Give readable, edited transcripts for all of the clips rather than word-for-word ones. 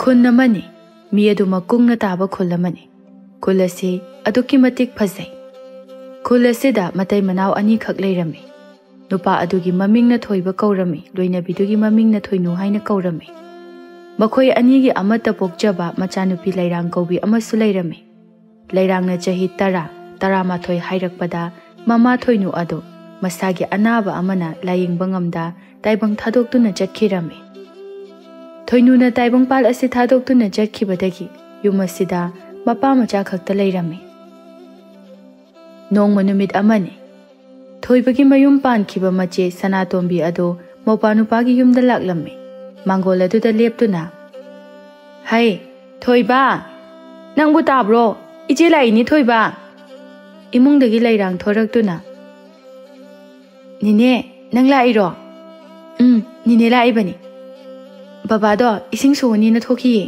ꯈꯨꯟ ꯑꯃꯅꯤ ꯃꯤ ꯑꯗꯨ ꯃꯀꯨꯡꯅ ꯇꯥꯕ ꯈꯨꯜ ꯑꯃꯅꯤ ꯈꯨꯜ ꯑꯁꯤ ꯑꯗꯨꯛꯀꯤ ꯃꯇꯤꯛ ꯐꯖꯩ ꯈꯨꯜ ꯑꯁꯤꯗ ꯃꯇꯩ ꯃꯅꯥꯎ ꯑꯅꯤꯈꯛ ꯂꯩꯔꯝꯃꯤ ꯅꯨꯄꯥ ꯑꯗꯨꯒꯤ ꯃꯃꯤꯡꯅ ꯊꯣꯏꯕ ꯀꯧꯔꯝꯃꯤ ꯂꯣꯏꯅꯕꯤꯗꯨꯒꯤ ꯃꯃꯤꯡꯅ ꯊꯣꯏꯅꯨ ꯍꯥꯏꯅ ꯀꯧꯔꯝꯃꯤ ꯃꯈꯣꯏ ꯑꯅꯤꯒꯤ ꯑꯃꯠꯇ ꯄꯣꯛꯆꯕ ꯃꯆꯥꯅꯨꯄꯤ ꯂꯩꯔꯥꯡ ꯀꯧꯕꯤ ꯑꯃꯁꯨ ꯂꯩꯔꯝꯃꯤ ꯂꯩꯔꯥꯡꯅ ꯆꯍꯤ 10-12 ꯍꯥꯏꯔꯛꯄꯗ ꯃꯃꯥ ꯊꯣꯏꯅꯨ ꯑꯗꯨ ꯃꯁꯥꯒꯤ ꯑꯅꯥꯕ ꯑꯃꯅ ꯂꯥꯌꯦꯡꯕ ꯉꯝꯗ ꯇꯥꯏꯕꯪ ꯊꯥꯗꯣꯛꯇꯨꯅ ꯆꯠꯈꯤꯔꯝꯃꯤ ꯊꯣꯏꯅꯨꯅ ꯇꯥꯏꯕꯪꯄꯥꯜ ꯑꯁꯤ ꯊꯥꯗꯣꯛꯇꯨꯅ ꯆꯠꯈꯤꯕꯗꯒꯤ ꯌꯨꯝ ꯑꯁꯤꯗ ꯃꯄꯥ ꯃꯆꯥ ꯈꯛꯇ ꯂꯩꯔꯝꯃꯤ ꯅꯣꯡꯃ ꯅꯨꯃꯤꯠ ꯑꯃꯅꯤ ꯊꯣꯏꯕꯒꯤ ꯃꯌꯨꯝ ꯄꯥꯟꯈꯤꯕ ꯃꯆꯦ ꯁꯅꯥꯇꯣꯝꯕꯤ ꯑꯗꯨ ꯃꯧꯄꯥꯅꯨꯄꯥꯒꯤ ꯌꯨꯝꯗ ꯂꯥꯛꯂꯝꯃꯤ ꯃꯥꯡꯒꯣꯜ ꯑꯗꯨꯗ ꯂꯦꯞꯇꯨꯅ ꯍꯩ ꯊꯣꯏꯕ ꯅꯪꯕꯨ ꯇꯥꯕ꯭ꯔꯣ ꯏꯆꯦ ꯂꯥꯛꯏꯅꯤ ꯊꯣꯏꯕ ꯏꯃꯨꯡꯗꯒꯤ ꯂꯩꯔꯥꯡ ꯊꯣꯔꯛꯇꯨꯅ ꯅꯤꯅꯦ ꯅꯪ ꯂꯥꯛꯏꯔꯣ ꯅꯤꯅꯦ ꯂꯥꯛꯏꯕꯅꯤ ꯕꯕꯥꯗꯣ ꯏꯁꯤꯡ ꯁꯣꯛꯑꯅꯤꯅ ꯊꯣꯛꯈꯤꯌꯦ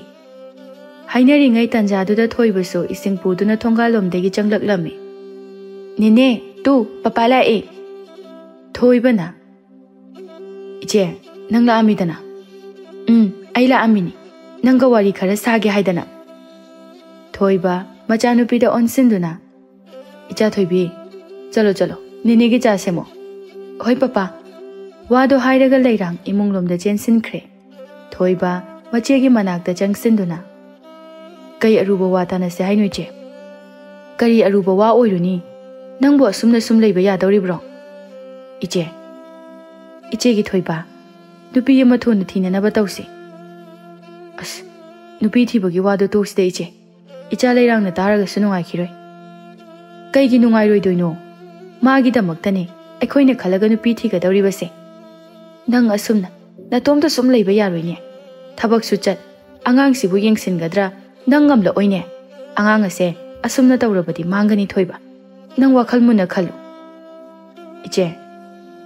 ꯍꯥꯏꯅꯔꯤꯉꯩ ꯇꯟꯖꯥꯗꯨꯗ ꯊꯣꯏꯕꯁꯨ ꯏꯁꯤꯡ ꯄꯨꯗꯨꯅ ꯊꯣꯡꯒꯥꯜꯂꯣꯝꯗꯒꯤ ꯆꯪꯂꯛꯂꯝꯃꯤ ꯅꯤꯅꯦ ꯇꯨ ꯄꯄꯥ ꯂꯥꯛꯑꯦ ꯊꯣꯏꯕꯅ ꯏꯆꯦ ꯅꯪ ꯂꯥꯛꯑꯝꯃꯤꯗꯅ ꯑꯩ ꯂꯥꯛꯑꯝꯃꯤꯅꯤ ꯅꯪꯒ ꯋꯥꯔꯤ ꯈꯔ ꯁꯥꯒꯦ ꯍꯥꯏꯗꯅ ꯊꯣꯏꯕ ꯃꯆꯥꯅꯨꯄꯤꯗ ꯑꯣꯟꯁꯤꯟꯗꯨꯅ ꯏꯆꯥ ꯊꯣꯏꯕꯤ ꯆꯠꯂꯣ ꯆꯠꯂꯣ ꯅꯤꯅꯦꯒꯤ ꯆꯥ ꯁꯦꯝꯃꯣ ꯍꯣꯏ ꯄꯄꯥ ꯋꯥꯗꯣ ꯍꯥꯏꯔꯒ ꯂꯩꯔꯥꯡ ꯏꯃꯨꯡꯂꯣꯝꯗ ꯆꯦꯟꯁꯤꯟꯈ꯭ꯔꯦ ꯊꯣꯏꯕ ꯃꯆꯦꯒꯤ ꯃꯅꯥꯛꯇ ꯆꯪꯁꯤꯟꯗꯨꯅ ꯀꯩ ꯑꯔꯨꯕ ꯋꯥ ꯇꯥꯟꯅꯁꯦ ꯍꯥꯏꯅꯣ ꯏꯆꯦ ꯀꯔꯤ ꯑꯔꯨꯕ ꯋꯥ ꯑꯣꯏꯔꯨꯅꯤ ꯅꯪꯕꯨ ꯑꯁꯨꯝꯅ ꯁꯨꯝ ꯂꯩꯕ ꯌꯥꯗꯧꯔꯤꯕ꯭ꯔꯣ ꯏꯆꯦꯒꯤ ꯊꯣꯏꯕ ꯅꯨꯄꯤ ꯑꯃ ꯊꯨꯅ ꯊꯤꯅꯅꯕ ꯇꯧꯁꯤ ꯑꯁ ꯅꯨꯄꯤ ꯊꯤꯕꯒꯤ ꯋꯥꯗꯣ ꯇꯣꯛꯁꯤꯗ ꯏꯆꯦ ꯏꯆꯥ ꯂꯩꯔꯥꯡꯅ ꯇꯥꯔꯒꯁꯨ ꯅꯨꯡꯉꯥꯏꯈꯤꯔꯣꯏ ꯀꯩꯒꯤ ꯅꯨꯡꯉꯥꯏꯔꯣꯏꯗꯣꯏꯅꯣ ꯃꯥꯒꯤꯗꯃꯛꯇꯅꯦ ꯑꯩꯈꯣꯏꯅ ꯈꯜꯂꯒ ꯅꯨꯄꯤ ꯊꯤꯒꯗꯧꯔꯤꯕꯁꯦ ꯅꯪ ꯑꯁꯨꯝꯅ ꯅꯇꯣꯝꯇ ꯁꯨꯝ ꯂꯩꯕ ꯌꯥꯔꯣꯏꯅꯦ ꯊꯕꯛꯁꯨ ꯆꯠ ꯑꯉꯥꯡꯁꯤꯕꯨ ꯌꯦꯡꯁꯤꯟꯒꯗ꯭ꯔꯥ ꯅꯪ ꯉꯝꯂꯛꯑꯣꯏꯅꯦ ꯑꯉꯥꯡ ꯑꯁꯦ ꯑꯁꯨꯝꯅ ꯇꯧꯔꯕꯗꯤ ꯃꯥꯡꯒꯅꯤ ꯊꯣꯏꯕ ꯅꯪ ꯋꯥꯈꯜ ꯃꯨꯟꯅ ꯈꯜꯂꯨ ꯏꯆꯦ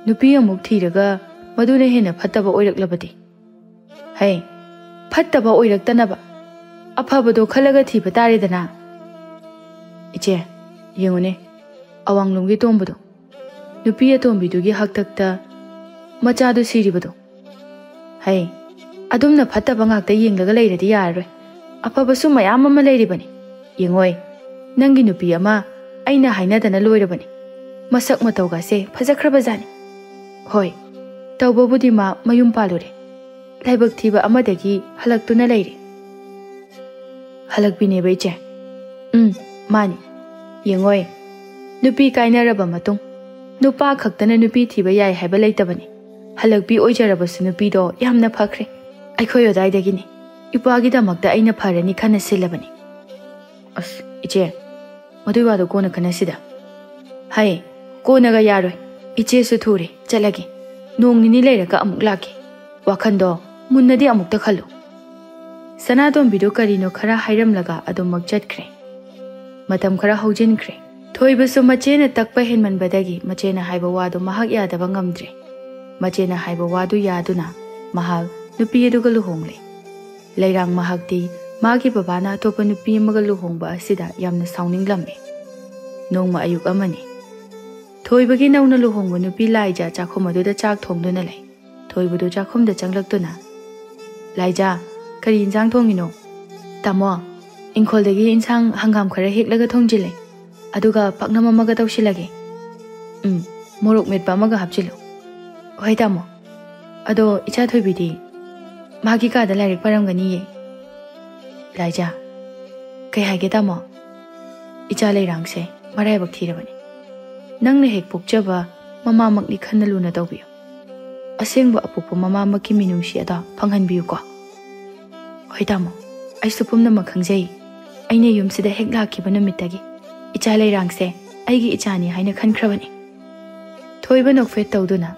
ꯅꯨꯄꯤ ꯑꯃꯨꯛ ꯊꯤꯔꯒ ꯃꯗꯨꯅ ꯍꯦꯟꯅ ꯐꯠꯇꯕ ꯑꯣꯏꯔꯛꯂꯕꯗꯤ ꯍꯩ ꯐꯠꯇꯕ ꯑꯣꯏꯔꯛꯇꯅꯕ ꯑꯐꯕꯗꯣ ꯈꯜꯂꯒ ꯊꯤꯕ ꯇꯥꯔꯦꯗꯅ ꯏꯆꯦ ꯌꯦꯡꯉꯨꯅꯦ ꯑꯋꯥꯡꯂꯣꯝꯒꯤ ꯇꯣꯝꯕꯗꯣ ꯅꯨꯄꯤ ꯑꯇꯣꯝꯕꯤꯗꯨꯒꯤ ꯍꯛꯇꯛꯇ ꯃꯆꯥꯗꯨ ꯁꯤꯔꯤꯕꯗꯣ ꯍꯩ ꯑꯗꯨꯝꯅ ꯐꯠꯇꯕ ꯉꯥꯛꯇ ꯌꯦꯡꯂꯒ ꯂꯩꯔꯗꯤ ꯌꯥꯔꯔꯣꯏ ꯑꯐꯕꯁꯨ ꯃꯌꯥꯝ ꯑꯃ ꯂꯩꯔꯤꯕꯅꯤ ꯌꯦꯡꯉꯣꯏ ꯅꯪꯒꯤ ꯅꯨꯄꯤ ꯑꯃ ꯑꯩꯅ ꯍꯥꯏꯅꯗꯅ ꯂꯣꯏꯔꯕꯅꯤ ꯃꯁꯛ ꯃꯇꯧꯒꯁꯦ ꯐꯖꯈ꯭ꯔꯕꯖꯥꯠꯅꯤ ꯍꯣꯏ ꯇꯧꯕꯕꯨꯗꯤ ꯃꯥ ꯃꯌꯨꯝ ꯄꯥꯜꯂꯨꯔꯦ ꯂꯥꯏꯕꯛ ꯊꯤꯕ ꯑꯃꯗꯒꯤ ꯍꯜꯂꯛꯇꯨꯅ ꯂꯩꯔꯦ ꯍꯜꯂꯛꯄꯤꯅꯦꯕ ꯏꯆꯦ ꯃꯥꯅꯤ ꯌꯦꯡꯉꯣꯏ ꯅꯨꯄꯤ ꯀꯥꯏꯅꯔꯕ ꯃꯇꯨꯡ ꯅꯨꯄꯥ ꯈꯛꯇꯅ ꯅꯨꯄꯤ ꯊꯤꯕ ꯌꯥꯏ ꯍꯥꯏꯕ ꯂꯩꯇꯕꯅꯤ ꯍꯜꯂꯛꯄꯤ ꯑꯣꯏꯖꯔꯕꯁꯨ ꯅꯨꯄꯤꯗꯣ ꯌꯥꯝꯅ ꯐꯈ꯭ꯔꯦ ꯑꯩꯈꯣꯏ ꯑꯗꯥꯏꯗꯒꯤꯅꯤ ꯏꯄꯥꯒꯤꯗꯃꯛꯇ ꯑꯩꯅ ꯐꯔꯅꯤ ꯈꯟꯅ ꯁꯤꯜꯂꯕꯅꯤ ꯑꯁ ꯏꯆꯦ ꯃꯗꯨꯏ ꯋꯥꯗꯣ ꯀꯣꯟꯅ ꯈꯟꯅꯁꯤꯗ ꯍꯩ ꯀꯣꯟꯅꯒ ꯌꯥꯔꯣꯏ ꯏꯆꯦꯁꯨ ꯊꯨꯔꯦ ꯆꯠꯂꯒꯦ ꯅꯣꯡ ꯅꯤꯅꯤ ꯂꯩꯔꯒ ꯑꯃꯨꯛ ꯂꯥꯛꯀꯦ ꯋꯥꯈꯟꯗꯣ ꯃꯨꯟꯅꯗꯤ ꯑꯃꯨꯛꯇ ꯈꯜꯂꯨ ꯁꯅꯥꯇꯣꯝꯕꯤꯗꯨ ꯀꯔꯤꯅꯣ ꯈꯔ ꯍꯥꯏꯔꯝꯂꯒ ꯑꯗꯨꯃꯛ ꯆꯠꯈ꯭ꯔꯦ ꯃꯇꯝ ꯈꯔ ꯍꯧꯖꯤꯟꯈ꯭ꯔꯦ ꯊꯣꯏꯕꯁꯨ ꯃꯆꯦꯅ ꯇꯛꯄ ꯍꯦꯟꯃꯟꯕꯗꯒꯤ ꯃꯆꯦꯅ ꯍꯥꯏꯕ ꯋꯥꯗꯨ ꯃꯍꯥꯛ ꯌꯥꯗꯕ ꯉꯝꯗ꯭ꯔꯦ ꯃꯆꯦꯅ ꯍꯥꯏꯕ ꯋꯥꯗꯨ ꯌꯥꯗꯨꯅ ꯃꯍꯥꯛ ꯅꯨꯄꯤ ꯑꯗꯨꯒ ꯂꯨꯍꯣꯡꯂꯦ ꯂꯩꯔꯥꯡ ꯃꯍꯥꯛꯇꯤ ꯃꯥꯒꯤ ꯕꯕꯥꯅ ꯑꯇꯣꯞꯄ ꯅꯨꯄꯤ ꯑꯃꯒ ꯂꯨꯍꯣꯡꯕ ꯑꯁꯤꯗ ꯌꯥꯝꯅ ꯁꯥꯎꯅꯤꯡꯂꯝꯃꯤ ꯅꯣꯡꯃ ꯑꯌꯨꯛ ꯑꯃꯅꯤ ꯊꯣꯏꯕꯒꯤ ꯅꯧꯅ ꯂꯨꯍꯣꯡꯕ ꯅꯨꯄꯤ ꯂꯥꯏꯖꯥ ꯆꯥꯛꯈꯨꯝ ꯑꯗꯨꯗ ꯆꯥꯛ ꯊꯣꯡꯗꯨꯅ ꯂꯩ ꯊꯣꯏꯕꯗꯨ ꯆꯥꯛꯈꯨꯝꯗ ꯆꯪꯂꯛꯇꯨꯅ ꯂꯥꯏꯖꯥ ꯀꯔꯤ ꯏꯟꯁꯥꯡ ꯊꯣꯡꯉꯤꯅꯣ ꯇꯥꯃꯣ ꯏꯪꯈꯣꯜꯗꯒꯤ ꯏꯟꯁꯥꯡ ꯍꯪꯒꯥꯝ ꯈꯔ ꯍꯦꯛꯂꯒ ꯊꯣꯡꯖꯤꯜꯂꯦ ꯑꯗꯨꯒ ꯄꯥꯛꯅꯝ ꯑꯃꯒ ꯇꯧꯁꯤꯜꯂꯒꯦ ꯃꯣꯔꯣꯛ ꯃꯦꯠꯄ ꯑꯃꯒ ꯍꯥꯞꯆꯤꯜꯂꯨ ꯍꯣꯏ ꯇꯥꯃꯣ ꯑꯗꯣ ꯏꯆꯥ ꯊꯣꯏꯕꯤꯗꯤ ꯃꯥꯒꯤ ꯀꯥꯗ ꯂꯥꯏꯔꯤꯛ ꯄꯥꯔꯝꯒꯅꯤꯌꯦ ꯂꯥꯏꯖꯥ ꯀꯩ ꯍꯥꯏꯒꯦ ꯇꯥꯃꯣ ꯏꯆꯥ ꯂꯩꯔꯥꯡꯁꯦ ꯃꯔꯥꯏꯕꯛ ꯊꯤꯔꯕꯅꯤ ꯅꯪꯅ ꯍꯦꯛ ꯄꯣꯛꯆꯕ ꯃꯃꯥꯃꯛꯅꯤ ꯈꯟꯅ ꯂꯨꯅ ꯇꯧꯕꯤꯌꯨ ꯑꯁꯦꯡꯕ ꯑꯄꯣꯛꯄ ꯃꯃꯥꯃꯛꯀꯤ ꯃꯤꯅꯨꯡꯁꯤ ꯑꯗꯣ ꯐꯪꯍꯟꯕꯤꯌꯨꯀꯣ ꯍꯣꯏ ꯇꯥꯃꯣ ꯑꯩꯁꯨ ꯄꯨꯝꯅꯃꯛ ꯈꯪꯖꯩ ꯑꯩꯅ ꯌꯨꯝꯁꯤꯗ ꯍꯦꯛ ꯂꯥꯛꯈꯤꯕ ꯅꯨꯃꯤꯠꯇꯒꯤ ꯏꯆꯥ ꯂꯩꯔꯥꯡꯁꯦ ꯑꯩꯒꯤ ꯏꯆꯥꯅꯤ ꯍꯥꯏꯅ ꯈꯟꯈ꯭ꯔꯕꯅꯤ ꯊꯣꯏꯕ ꯅꯣꯛꯐꯦꯠ ꯇꯧꯗꯨꯅ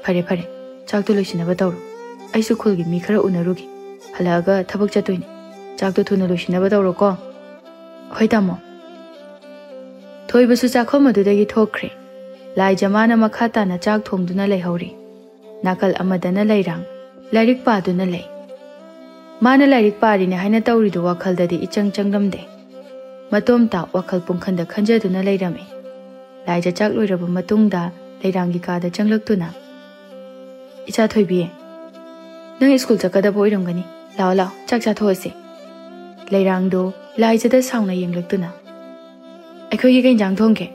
ꯐꯔꯦ ꯐꯔꯦ ꯆꯥꯛꯇꯣ ꯂꯣꯏꯁꯤꯟꯅꯕ ꯇꯧꯔꯣ ꯑꯩꯁꯨ ꯈꯨꯜꯒꯤ ꯃꯤ ꯈꯔ ꯎꯅꯔꯨꯒꯦ ꯍꯜꯂꯛꯑꯒ ꯊꯕꯛ ꯆꯠꯇꯣꯏꯅꯤ ꯆꯥꯛꯇꯣ ꯊꯨꯅ ꯂꯣꯏꯁꯤꯟꯅꯕ ꯇꯧꯔꯣꯀꯣ ꯍꯣꯏ ꯇꯥꯃꯣ ꯊꯣꯏꯕꯁꯨ ꯆꯥꯛꯈꯨꯝ ꯑꯗꯨꯗꯒꯤ ꯊꯣꯛꯈ꯭ꯔꯦ ꯂꯥꯏꯖꯥ ꯃꯥꯅ ꯃꯈꯥ ꯇꯥꯅ ꯆꯥꯛ ꯊꯣꯡꯗꯨꯅ ꯂꯩꯍꯧꯔꯤ ꯅꯥꯀꯜ ꯑꯃꯗꯅ ꯂꯩꯔꯥꯡ ꯂꯥꯏꯔꯤꯛ ꯄꯥꯗꯨꯅ ꯂꯩ ꯃꯥꯅ ꯂꯥꯏꯔꯤꯛ ꯄꯥꯔꯤꯅꯦ ꯍꯥꯏꯅ ꯇꯧꯔꯤꯗꯨ ꯋꯥꯈꯜꯗꯗꯤ ꯏꯆꯪ ꯆꯪꯂꯝꯗꯦ ꯃꯇꯣꯝꯇ ꯋꯥꯈꯜ ꯄꯨꯡꯈꯟꯗ ꯈꯟꯖꯗꯨꯅ ꯂꯩꯔꯝꯃꯤ ꯂꯥꯏꯖꯥ ꯆꯥꯛ ꯂꯣꯏꯔꯕ ꯃꯇꯨꯡꯗ ꯂꯩꯔꯥꯡꯒꯤ ꯀꯥꯗ ꯆꯪꯂꯛꯇꯨꯅ ꯏꯆꯥ ꯊꯣꯏꯕꯤ ꯅꯪ ꯁ꯭ꯀꯨꯜ ꯆꯠꯀꯗꯕ ꯑꯣꯏꯔꯝꯒꯅꯤ lao lao chak cha those leirang do lai jada sauna yenglakuna akhoi gi kain jang thong ke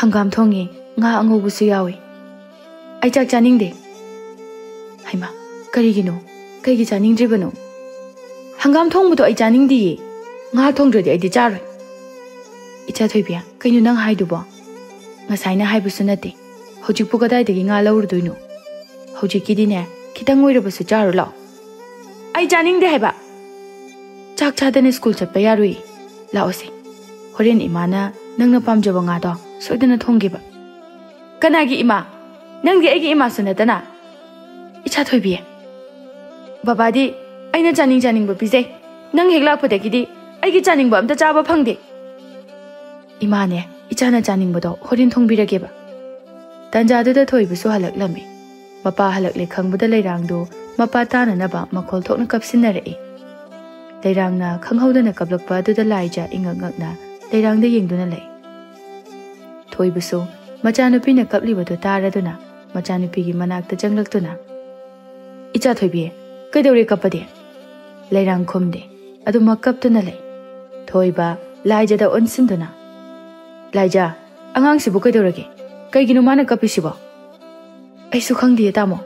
hangam thongi nga ango bu su yawi ai chak chaning de haima kari gi no kai gi chaning dri bano hangam thong bu to ai chaning di nga thong dri ai di charoi icha thoi bia kainu nang hai du bo nga sai na hai bu su na te hojik pu kadai de gi nga laur duino hojik ki di ne kitang oi ro bu su charu lao ai chaning de hai ba chak cha dane school chat pa yarui lao se horen imana nangna pamjaba nga do soidana thongge ba kana gi ima nang di ai gi ima sunatana icha thoi bi baba di aina chaning ba pise nang hekla pode gi di ai gi chaning ba amta chaba phangde ima ne ichana chaning ba do horin thong bi rage ba tanja da thoi bu su halak lami mapa halak le khang bu da leirang do mapa ta na ba makhol thokna kapsin na re leirang na khang hau da na kablak pa du da laija ingak ngak na leirang da yeng du na le thoi bu su machanu pi na kapli ba do ta ra du na machanu pi gi manak ta janglak tu na icha thoi bi kai dore kapade leirang khom de adu makap tu na le thoi ba laija da onsin du na laija angang si bu kai dore ge kai gi no mana kapi si ba ai su khang di ta mo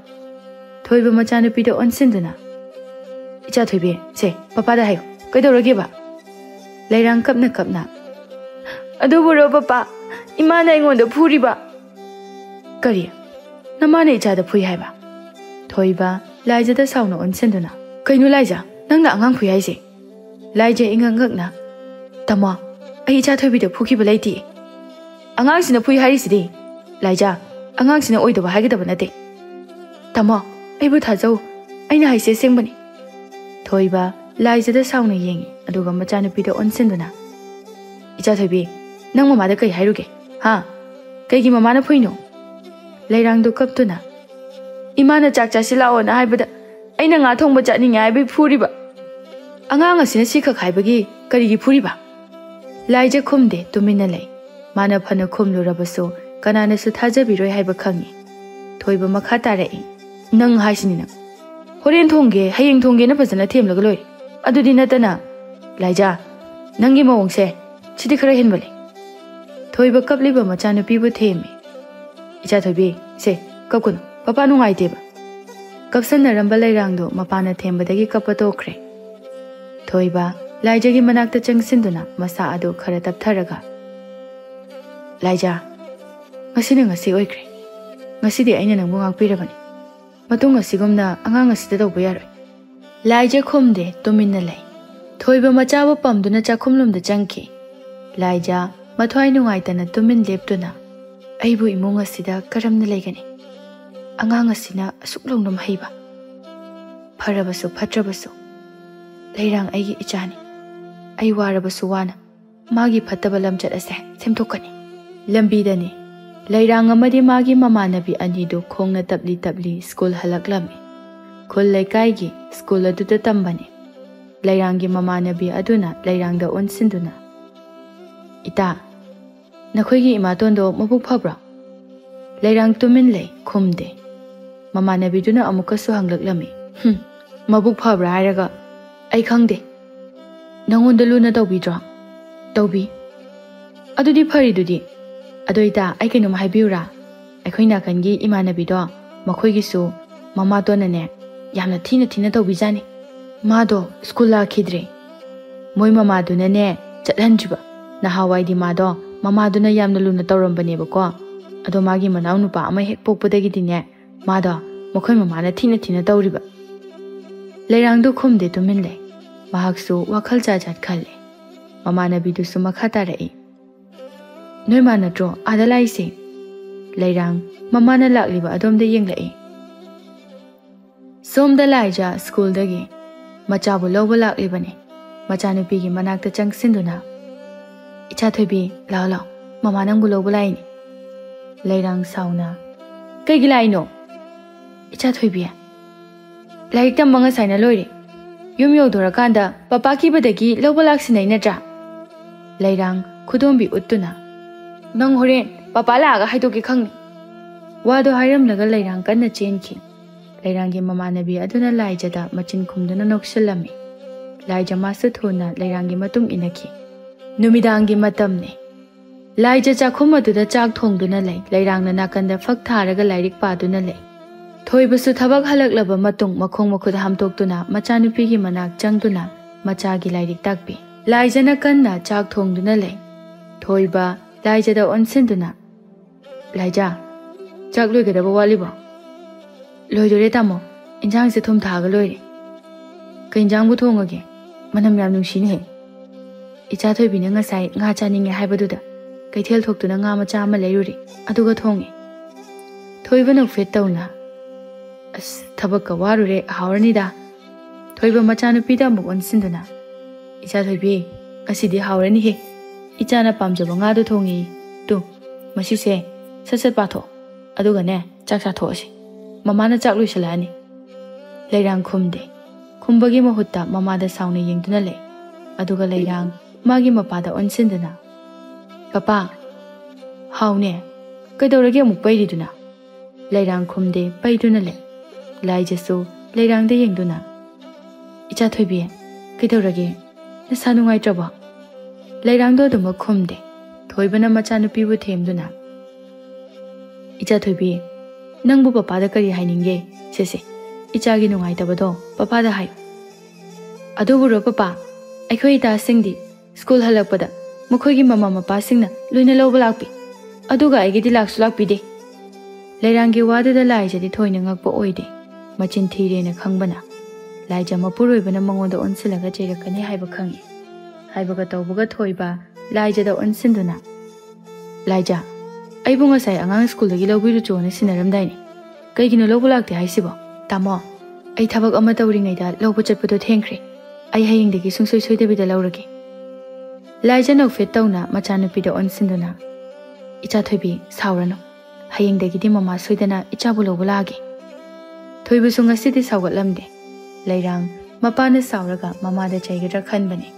thoi ba machanu pi da onsin du na icha thoi bi se papa da hayo kai dore ge ba leirang kapna adu bu ro papa imana ingon da phuri ba kari namane icha da phui hai ba thoi ba laija da sauna onsen du na kainu laija nang na angang phui hai se laija ingang ngak na tama ai icha thoi bi da phuki ba laiti angang sina phui hari si di laija angang sina oi da ba hai ga da ba na te tama ai bu tha jau ai na hai se seng bani thoi ba laija da sauna yengi adu ga macha nu pi da onsen du na icha thoi bi nang mama da kai hai ru ge ha kai gi mama na phui no leirang do kap tu na imana chak cha sila on hai ba da ai na nga thong ba cha ni ngai bi phuri ba angang asina si kha khai ba gi kari gi phuri ba laija khum de tumina lei mana phana khum lu ra ba so kana na su thaja bi roi hai ba khangi thoi ba makha ta re nang hai sini na horen thong ge hayeng thong ge na phajana them la ga loi adu di na ta na laija nang gi mawong se chidi khara hen bale thoi ba kap li ba macha na pi bu themi icha thoi bi se kap kun papa nu ngai te ba kapsan na rambal leirang do mapa na them ba da gi kap to khre thoi ba laija gi manak ta changsin du na masa adu khara tap tharaga laija ngasi na ngasi oi khre ngasi di aina nang bu ngak pi ra bani matung ngasi gomna angang ngasi da do ba yaroi laija khom de tumin na lai thoi ba macha ba pam du na cha khum lum da changki laija mathwai nu ngai ta na tumin lep tu na ai bu imong asida karam na laigani angang asina asuk long nom haiba pharabasu phatrabasu leirang ai gi ichani ai warabasu wana magi phattaba lamchat ase semthokani lambi dani leirang amadi magi mamanabi ani do khongna tabli school halaklami khul laikai gi school adu ta tambani leirang gi mamanabi aduna leirang da onsinduna ita nakhoi gi imaton do mabuk phabra leirang tumin lei khumde mamanabi duna amuka su hanglaklami mabuk phabra haraga ai khangde nangon da luna tawbi dra tawbi adudi phari dudi adoita ai kainum haibiura aikoina kangi imanabi do makhoi gi su mama to na ne yamna thina tawbi jani ma do school la khidre moi mama duna ne chathanjiba na hawai di ma do mama duna yamna luna tawrambane ba ko ado magi manaw nupa ama hek pokpodagi dine ma do makhoi mama na thina tawriba leirang do khumde tumin le mahak su wakhal cha chat khale mama nabi du su makha ta rai noi ma na tro adalai se leirang mama na lakliba adom de yeng lai som da laija school dagi macha bu lobo laklibane macha nu pi gi manak ta changsin du na icha thoi bi lao mama nang bu lobo lai ni leirang sauna kai gi lai no icha thoi bi lai tam manga saina loire yum yo dora kanda papa ki badagi lobo laksinai na tra leirang khudom bi uttuna nang horen papa la ga haido ki khangni wado hairam laga leirang kanna chen ki Lairanggi mamanabi aduna laijada machin khumduna noksilami. Laija masu thuna lairanggi matung inaki. Numidangi matamne. Laija chakhum aduda chak thongduna lay. Lairangna nakanda fak tharaga lairik paduna lay. Thoibasu thabak halaklaba matung makhong makhud hamtoktuna machanupigi manak changduna machagi lairik takpi. Laija nakanna chak thongduna lay. Thoiba laija da onsinduna. Laija, chak loigadaba walibo. Loidore tamo, injang se thum thaga loire. Ka injang bu thongage, manam yam nungshini he. Icha thoibina ngasai nga chaninge haibaduda. Kaithel thoktuna nga macha ama leiruri, aduga thonge. Thoiba nokfet tawna. As thabakka warure hawranida. Thoiba machanupida amuk onsinduna. Icha thoibi, asidi hawrani he. Icha na pamjaba nga du thongi. Tu, masise, sasat patho. Aduga ne, chak sa thosi. Mamana chak luisalani. Lairang khumde. Khumbagi mahutta mamada sauna yengduna le. Aduga lairang magi mapada onsinduna. Papa, haune, kaidorage amuk pairiduna. Lairang khumde paiduna le. Laijasu lairang de yengduna. Icha thoibi, kaidorage, nasa nungai traba. Lairang do duma khumde. Thoibana machanupibu themduna. Icha thoibi, Nangbu papada kari haininge, sese. Ichagi nungai tabado, papada hai. Aduburo papa, aikhoi ita singdi, school halakpada, mukhogi mama mapa singna, luina loba lakpi. Aduga aigidi laksu lakpi de. Lairangi wadada laijadi thoina ngakpa oide, machin thire na khangbana. Laija mapuroibana mangoda onsilaga cherakani haiba khangi. Haibaga taubaga thoiba, laijada onsinduna. Laija, Aibu ngasai angang school dagi lawbiru chona sinaramdaini. Kaigino lawbu lakte haisibo. Tamo, ai thabak ama tawringaida lawbu chatpado thengkhre. Ai hayingdagi sungsoi soidabida lawragi. Laija nokfet tawna machanupida onsinduna. Icha thoibi saurano. Hayingdagidi mama soidana ichabu lawbu lagi. Thoibu sungasidi sawgatlamde. Lairang mapana sauraga mamada chaigadra khanbane.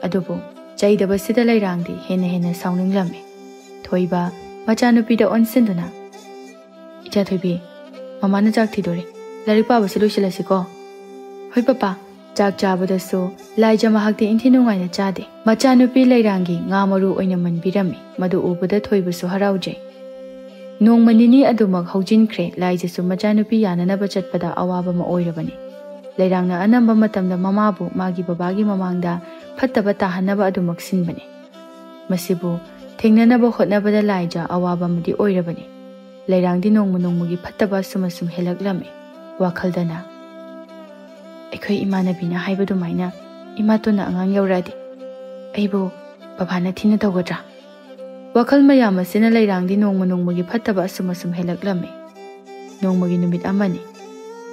Adubu chaidabasida lairangdi hena sauninglamme. Thoiba machanupida onsinduna. Icha thoibi, mamana chak thidore. Larik pabasi lusilasiko. Hoi papa, chak chabadasu laija mahakti inthi nungaina chade. Machanupi lairangi nga maru oina manbirami. Madu ubada thoibasu haraujai. Nong manini adumak haujinkre laijasu machanupi yananaba chatpada awaba ma oirabani. Lairangna anamba matamda mamabu magi babagi mamangda fattaba tahanaba adumak sinbani. Masibu Thengnanaba hotnabada laija awaba madi oirabani. Lairangdi nongmugi fattaba sumasum helaklame. Wakhaldana. Aikhoi imanabina haibadu maina imatuna angang yauradi. Aibu babana thina tawgadra. Wakhal mayam asina lairangdi nongmugi fattaba sumasum helaklame. Nongmugi numit amani.